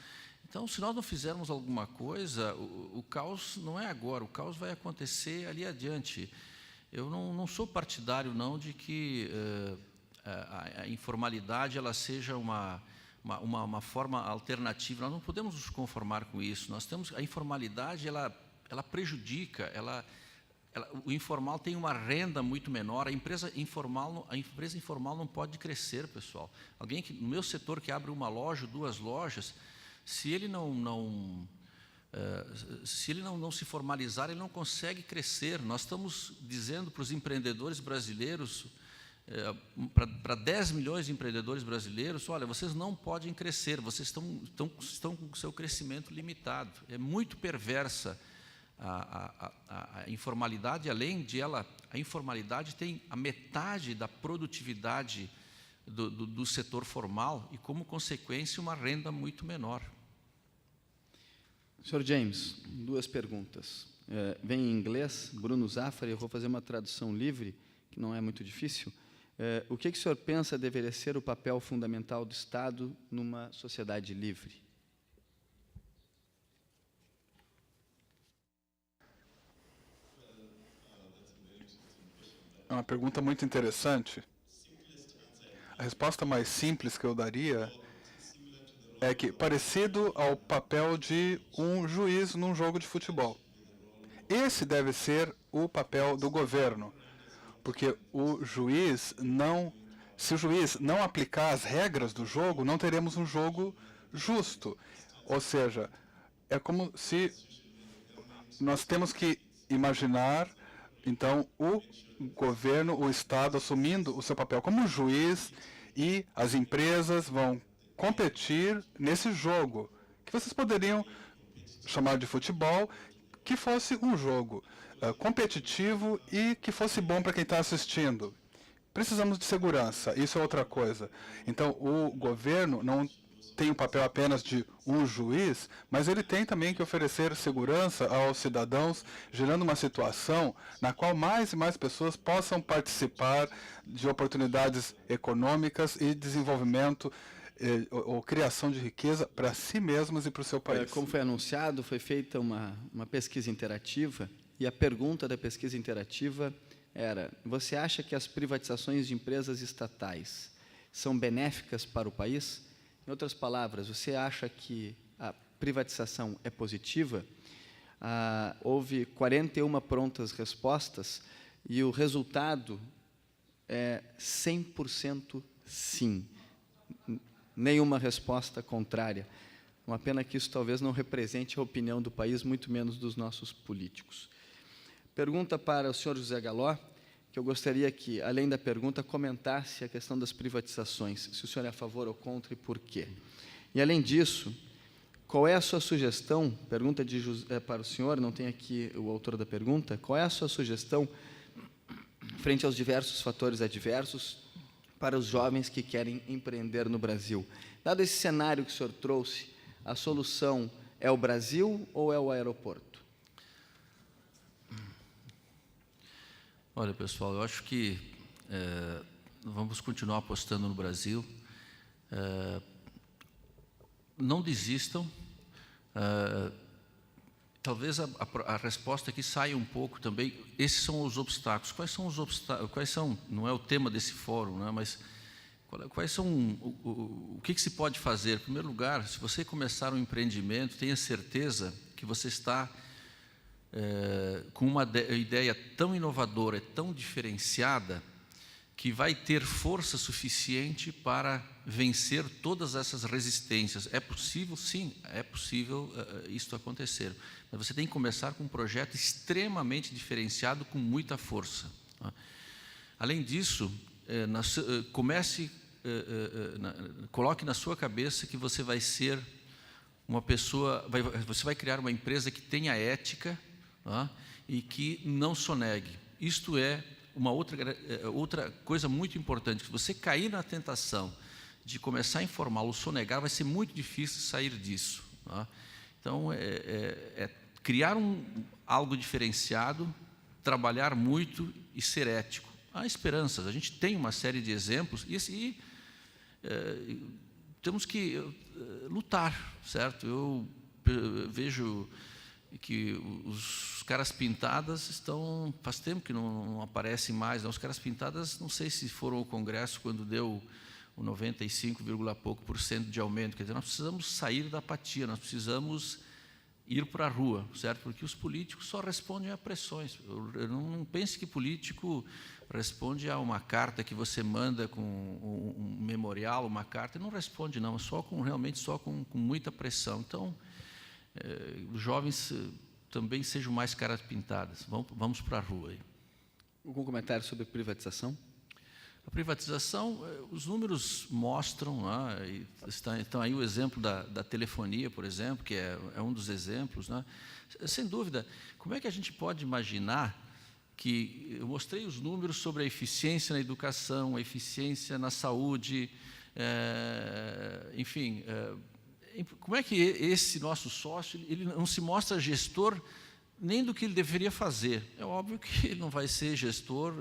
F: Então, se nós não fizermos alguma coisa, o caos não é agora, o caos vai acontecer ali adiante. Eu não sou partidário, não, de que a informalidade ela seja uma forma alternativa. Nós não podemos nos conformar com isso. A informalidade ela prejudica, o informal tem uma renda muito menor. A empresa informal não pode crescer, pessoal. Alguém no meu setor que abre uma loja, 2 lojas, se ele não se formalizar, ele não consegue crescer. Nós estamos dizendo para os empreendedores brasileiros, para 10 milhões de empreendedores brasileiros, olha, vocês não podem crescer, vocês estão com o seu crescimento limitado. É muito perversa a informalidade, além de a informalidade tem a metade da produtividade do setor formal e, como consequência, uma renda muito menor.
C: Sr. James, 2 perguntas. Vem em inglês, Bruno Zafari, eu vou fazer uma tradução livre, que não é muito difícil. O que o senhor pensa deveria ser o papel fundamental do Estado numa sociedade livre?
E: É uma pergunta muito interessante. A resposta mais simples que eu daria é que parecido ao papel de um juiz num jogo de futebol. Esse deve ser o papel do governo, porque o juiz não, se o juiz não aplicar as regras do jogo, não teremos um jogo justo. Ou seja, é como se nós temos que imaginar, então, o governo, o Estado assumindo o seu papel como juiz, e as empresas vão competir nesse jogo, que vocês poderiam chamar de futebol, que fosse um jogo competitivo e que fosse bom para quem está assistindo. Precisamos de segurança, isso é outra coisa. Então, o governo não tem o papel apenas de um juiz, mas ele tem também que oferecer segurança aos cidadãos, gerando uma situação na qual mais e mais pessoas possam participar de oportunidades econômicas e desenvolvimento ou criação de riqueza para si mesmas e para o seu país.
C: Como foi anunciado, foi feita uma pesquisa interativa, e a pergunta da pesquisa interativa era: você acha que as privatizações de empresas estatais são benéficas para o país? Em outras palavras, você acha que a privatização é positiva? Houve 41 prontas respostas e o resultado é 100% sim. Nenhuma resposta contrária. Uma pena que isso talvez não represente a opinião do país, muito menos dos nossos políticos. Pergunta para o senhor José Galó, que eu gostaria que, além da pergunta, comentasse a questão das privatizações, se o senhor é a favor ou contra e por quê. E, além disso, qual é a sua sugestão, pergunta para o senhor, não tem aqui o autor da pergunta, qual é a sua sugestão, frente aos diversos fatores adversos, para os jovens que querem empreender no Brasil? Dado esse cenário que o senhor trouxe, a solução é o Brasil ou é o aeroporto?
F: Olha, pessoal, eu acho que vamos continuar apostando no Brasil. Não desistam. Talvez a resposta aqui saia um pouco também. Esses são os obstáculos. Quais são os obstáculos? Quais são? Não é o tema desse fórum, né? Mas quais são? O que se pode fazer? Em primeiro lugar, se você começar um empreendimento, tenha certeza que você está com uma ideia tão inovadora, tão diferenciada, que vai ter força suficiente para vencer todas essas resistências. É possível? Sim, é possível isso acontecer. Mas você tem que começar com um projeto extremamente diferenciado, com muita força. Além disso, coloque na sua cabeça que você vai ser uma pessoa, você vai criar uma empresa que tenha ética, e que não sonegue. Isto é uma outra coisa muito importante. Se você cair na tentação de começar a informal ou sonegar, vai ser muito difícil sair disso. Então, criar algo diferenciado, trabalhar muito e ser ético. Há esperanças. A gente tem uma série de exemplos e temos que lutar, certo? Eu vejo que os caras pintadas estão, faz tempo que não aparecem mais, não. Os caras pintadas, não sei se foram ao Congresso quando deu o 95, pouco % de aumento. Quer dizer, nós precisamos sair da apatia, nós precisamos ir para a rua, certo? Porque os políticos só respondem a pressões. Eu não pense que político responde a uma carta que você manda com um memorial, uma carta, não responde não, realmente só com muita pressão. Então, os jovens também sejam mais caras pintadas. Vamos para a rua aí.
C: Algum comentário sobre privatização?
F: A privatização, os números mostram, né, então aí o exemplo da telefonia, por exemplo, que é um dos exemplos, né? Sem dúvida, como é que a gente pode imaginar que, eu mostrei os números sobre a eficiência na educação, a eficiência na saúde, enfim, como é que esse nosso sócio, ele não se mostra gestor nem do que ele deveria fazer. É óbvio que ele não vai ser gestor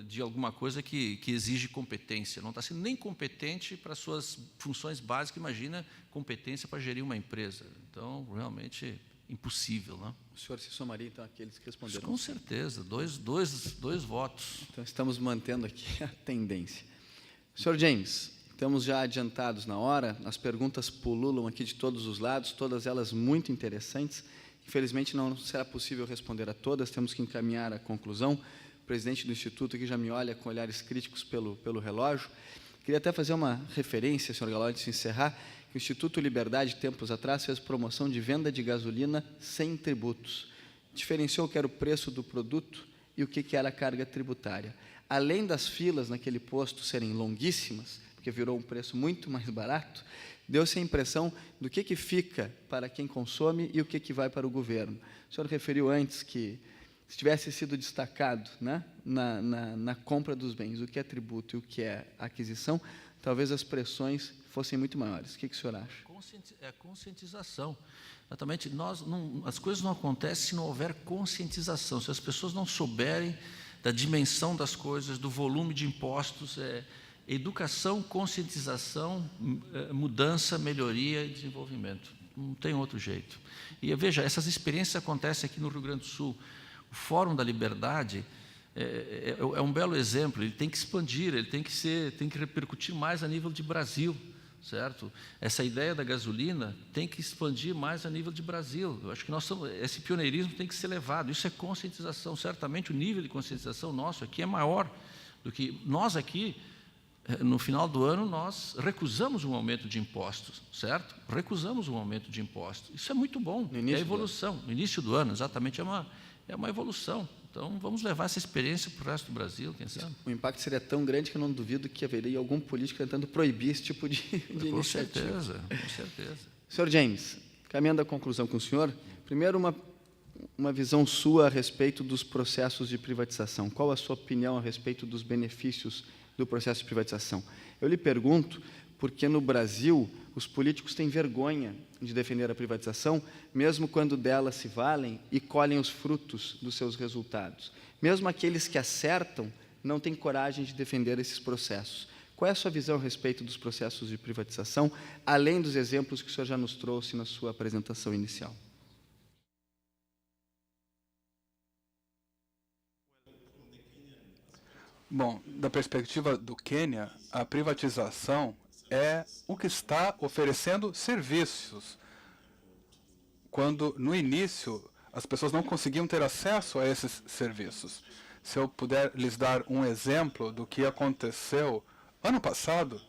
F: de alguma coisa que exige competência. Não está sendo nem competente para suas funções básicas, imagina competência para gerir uma empresa. Então, realmente, impossível. Né?
C: O senhor se somaria, então, àqueles que responderam?
F: Com certeza, dois votos.
C: Então, estamos mantendo aqui a tendência. Senhor James, estamos já adiantados na hora, as perguntas pululam aqui de todos os lados, todas elas muito interessantes. Infelizmente, não será possível responder a todas, temos que encaminhar a conclusão. O presidente do Instituto aqui já me olha com olhares críticos pelo relógio. Queria até fazer uma referência, senhor Galol, antes de encerrar, que o Instituto Liberdade, tempos atrás, fez promoção de venda de gasolina sem tributos. Diferenciou o que era o preço do produto e o que era a carga tributária. Além das filas naquele posto serem longuíssimas, porque virou um preço muito mais barato, deu-se a impressão do que fica para quem consome e o que vai para o governo. O senhor referiu antes que, se tivesse sido destacado, né, na compra dos bens, o que é tributo e o que é aquisição, talvez as pressões fossem muito maiores. O que o senhor acha?
F: É conscientização. Exatamente. As coisas não acontecem se não houver conscientização, se as pessoas não souberem da dimensão das coisas, do volume de impostos, educação, conscientização, mudança, melhoria e desenvolvimento. Não tem outro jeito. E veja, essas experiências acontecem aqui no Rio Grande do Sul. O Fórum da Liberdade é um belo exemplo. Ele tem que expandir, ele tem que repercutir mais a nível de Brasil, certo? Essa ideia da gasolina tem que expandir mais a nível de Brasil. Eu acho que esse pioneirismo tem que ser levado. Isso é conscientização. Certamente o nível de conscientização nosso aqui é maior do que nós aqui. No final do ano, nós recusamos um aumento de impostos, certo? Recusamos um aumento de impostos. Isso é muito bom, é a evolução. No início do ano, exatamente, é uma evolução. Então, vamos levar essa experiência para o resto do Brasil, quem sabe?
C: O impacto seria tão grande que eu não duvido que haveria algum político tentando proibir esse tipo de iniciativa.
F: Com certeza.
C: Senhor James, caminhando à conclusão com o senhor, primeiro uma visão sua a respeito dos processos de privatização. Qual a sua opinião a respeito dos benefícios do processo de privatização? Eu lhe pergunto porque no Brasil os políticos têm vergonha de defender a privatização, mesmo quando dela se valem e colhem os frutos dos seus resultados. Mesmo aqueles que acertam não têm coragem de defender esses processos. Qual é a sua visão a respeito dos processos de privatização, além dos exemplos que o senhor já nos trouxe na sua apresentação inicial?
E: Bom, da perspectiva do Quênia, a privatização é o que está oferecendo serviços, quando, no início, as pessoas não conseguiam ter acesso a esses serviços. Se eu puder lhes dar um exemplo do que aconteceu ano passado,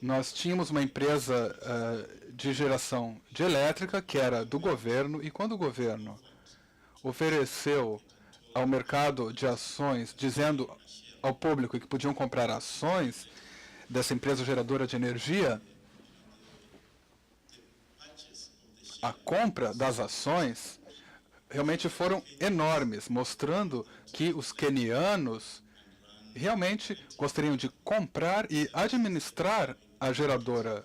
E: nós tínhamos uma empresa de geração de elétrica que era do governo, e quando o governo ofereceu ao mercado de ações, dizendo ao público que podiam comprar ações dessa empresa geradora de energia, a compra das ações realmente foram enormes, mostrando que os quenianos realmente gostariam de comprar e administrar a geradora,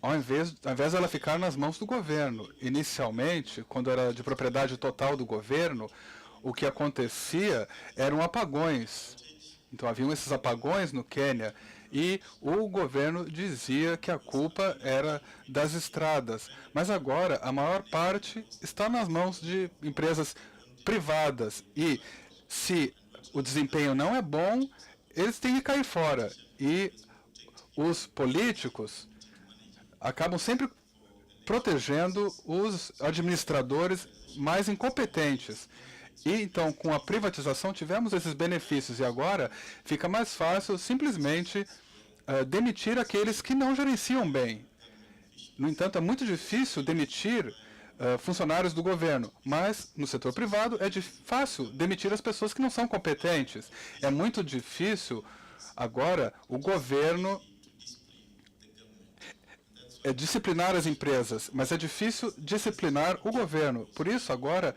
E: ao invés dela ficar nas mãos do governo. Inicialmente, quando era de propriedade total do governo, o que acontecia eram apagões. Então, haviam esses apagões no Quênia e o governo dizia que a culpa era das estradas. Mas agora, a maior parte está nas mãos de empresas privadas. E, se o desempenho não é bom, eles têm que cair fora. E os políticos acabam sempre protegendo os administradores mais incompetentes. E, então, com a privatização, tivemos esses benefícios. E agora fica mais fácil simplesmente demitir aqueles que não gerenciam bem. No entanto, é muito difícil demitir funcionários do governo. Mas, no setor privado, é fácil demitir as pessoas que não são competentes. É muito difícil, agora, o governo disciplinar as empresas. Mas é difícil disciplinar o governo. Por isso, agora,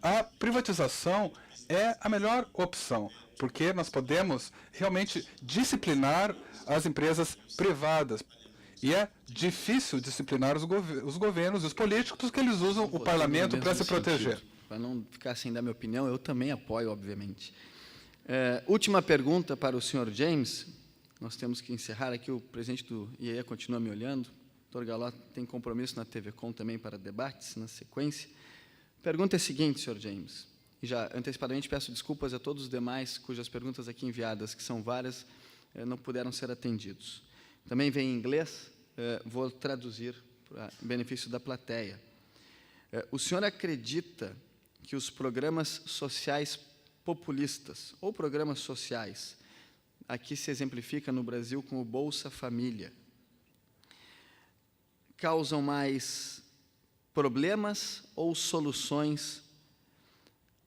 E: a privatização é a melhor opção, porque nós podemos realmente disciplinar as empresas privadas. E é difícil disciplinar os governos e os políticos que eles usam o parlamento para se proteger.
C: Para não ficar sem dar minha opinião, eu também apoio, obviamente. Última pergunta para o senhor James. Nós temos que encerrar aqui. O presidente do IEA continua me olhando. O Dr. Galó tem compromisso na TV Com também para debates, na sequência. A pergunta é a seguinte, senhor James. E já antecipadamente peço desculpas a todos os demais cujas perguntas aqui enviadas, que são várias, não puderam ser atendidos. Também vem em inglês, vou traduzir para benefício da plateia. O senhor acredita que os programas sociais populistas, ou programas sociais, aqui se exemplifica no Brasil com o Bolsa Família, causam mais problemas ou soluções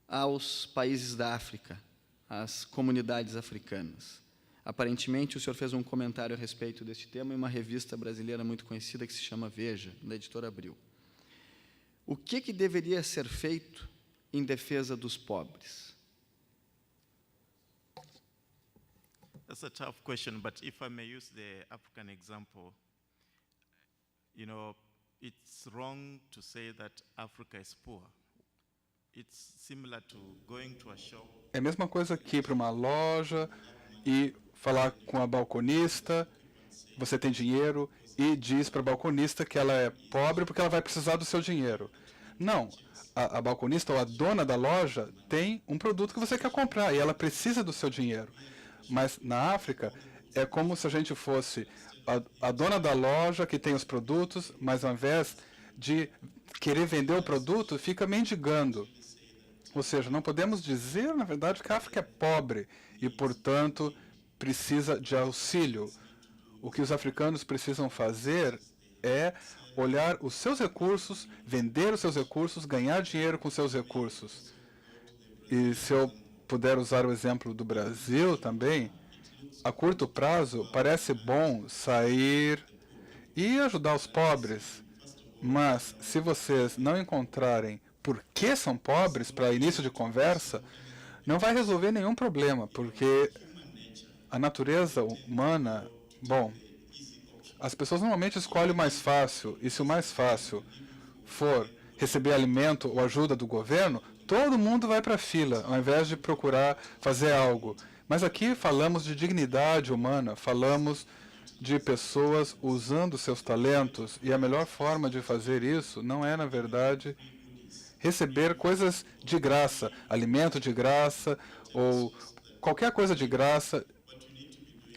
C: aos países da África, às comunidades africanas? Aparentemente, o senhor fez um comentário a respeito deste tema em uma revista brasileira muito conhecida que se chama Veja, da editora Abril. O que deveria ser feito em defesa dos pobres?
D: That's a tough question, but if I may use the African example, you know, it's wrong to say that Africa is poor. It's similar to going to a shop.
E: É a mesma coisa que ir para uma loja e falar com a balconista, você tem dinheiro, e diz para a balconista que ela é pobre porque ela vai precisar do seu dinheiro. Não, a balconista ou a dona da loja tem um produto que você quer comprar e ela precisa do seu dinheiro. Mas na África é como se a gente fosse a dona da loja que tem os produtos, mas ao invés de querer vender o produto, fica mendigando. Ou seja, não podemos dizer, na verdade, que a África é pobre e, portanto, precisa de auxílio. O que os africanos precisam fazer é olhar os seus recursos, vender os seus recursos, ganhar dinheiro com seus recursos. E se eu puder usar o exemplo do Brasil também, a curto prazo parece bom sair e ajudar os pobres, mas se vocês não encontrarem por que são pobres para início de conversa, não vai resolver nenhum problema, porque a natureza humana, bom, as pessoas normalmente escolhem o mais fácil, e se o mais fácil for receber alimento ou ajuda do governo, todo mundo vai para a fila, ao invés de procurar fazer algo. Mas aqui falamos de dignidade humana, falamos de pessoas usando seus talentos, e a melhor forma de fazer isso não é, na verdade, receber coisas de graça, alimento de graça, ou qualquer coisa de graça.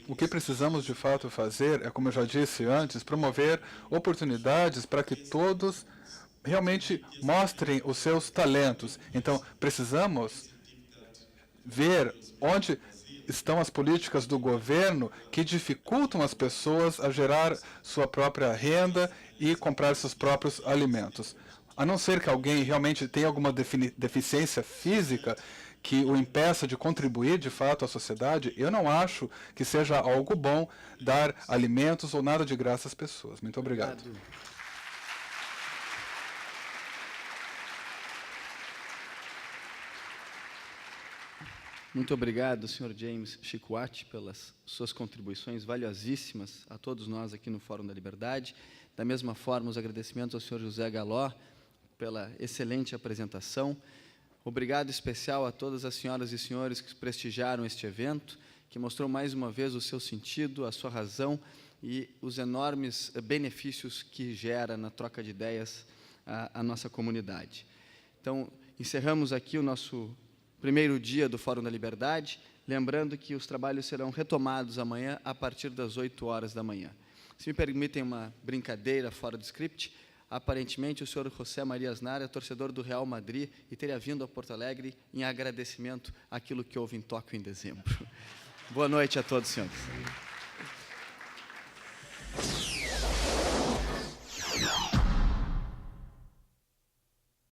E: O que precisamos, de fato, fazer é, como eu já disse antes, promover oportunidades para que todos realmente mostrem os seus talentos. Então, precisamos ver onde estão as políticas do governo que dificultam as pessoas a gerar sua própria renda e comprar seus próprios alimentos. A não ser que alguém realmente tenha alguma deficiência física que o impeça de contribuir, de fato, à sociedade, eu não acho que seja algo bom dar alimentos ou nada de graça às pessoas. Muito obrigado.
C: Muito obrigado, Sr. James Shikwati, pelas suas contribuições valiosíssimas a todos nós aqui no Fórum da Liberdade. Da mesma forma, os agradecimentos ao Sr. José Galó pela excelente apresentação. Obrigado especial a todas as senhoras e senhores que prestigiaram este evento, que mostrou mais uma vez o seu sentido, a sua razão e os enormes benefícios que gera na troca de ideias a nossa comunidade. Então, encerramos aqui o nosso primeiro dia do Fórum da Liberdade, lembrando que os trabalhos serão retomados amanhã a partir das 8 horas da manhã. Se me permitem uma brincadeira fora do script, aparentemente o senhor José Maria Aznar é torcedor do Real Madrid e teria vindo a Porto Alegre em agradecimento àquilo que houve em Tóquio em dezembro. Boa noite a todos, senhores.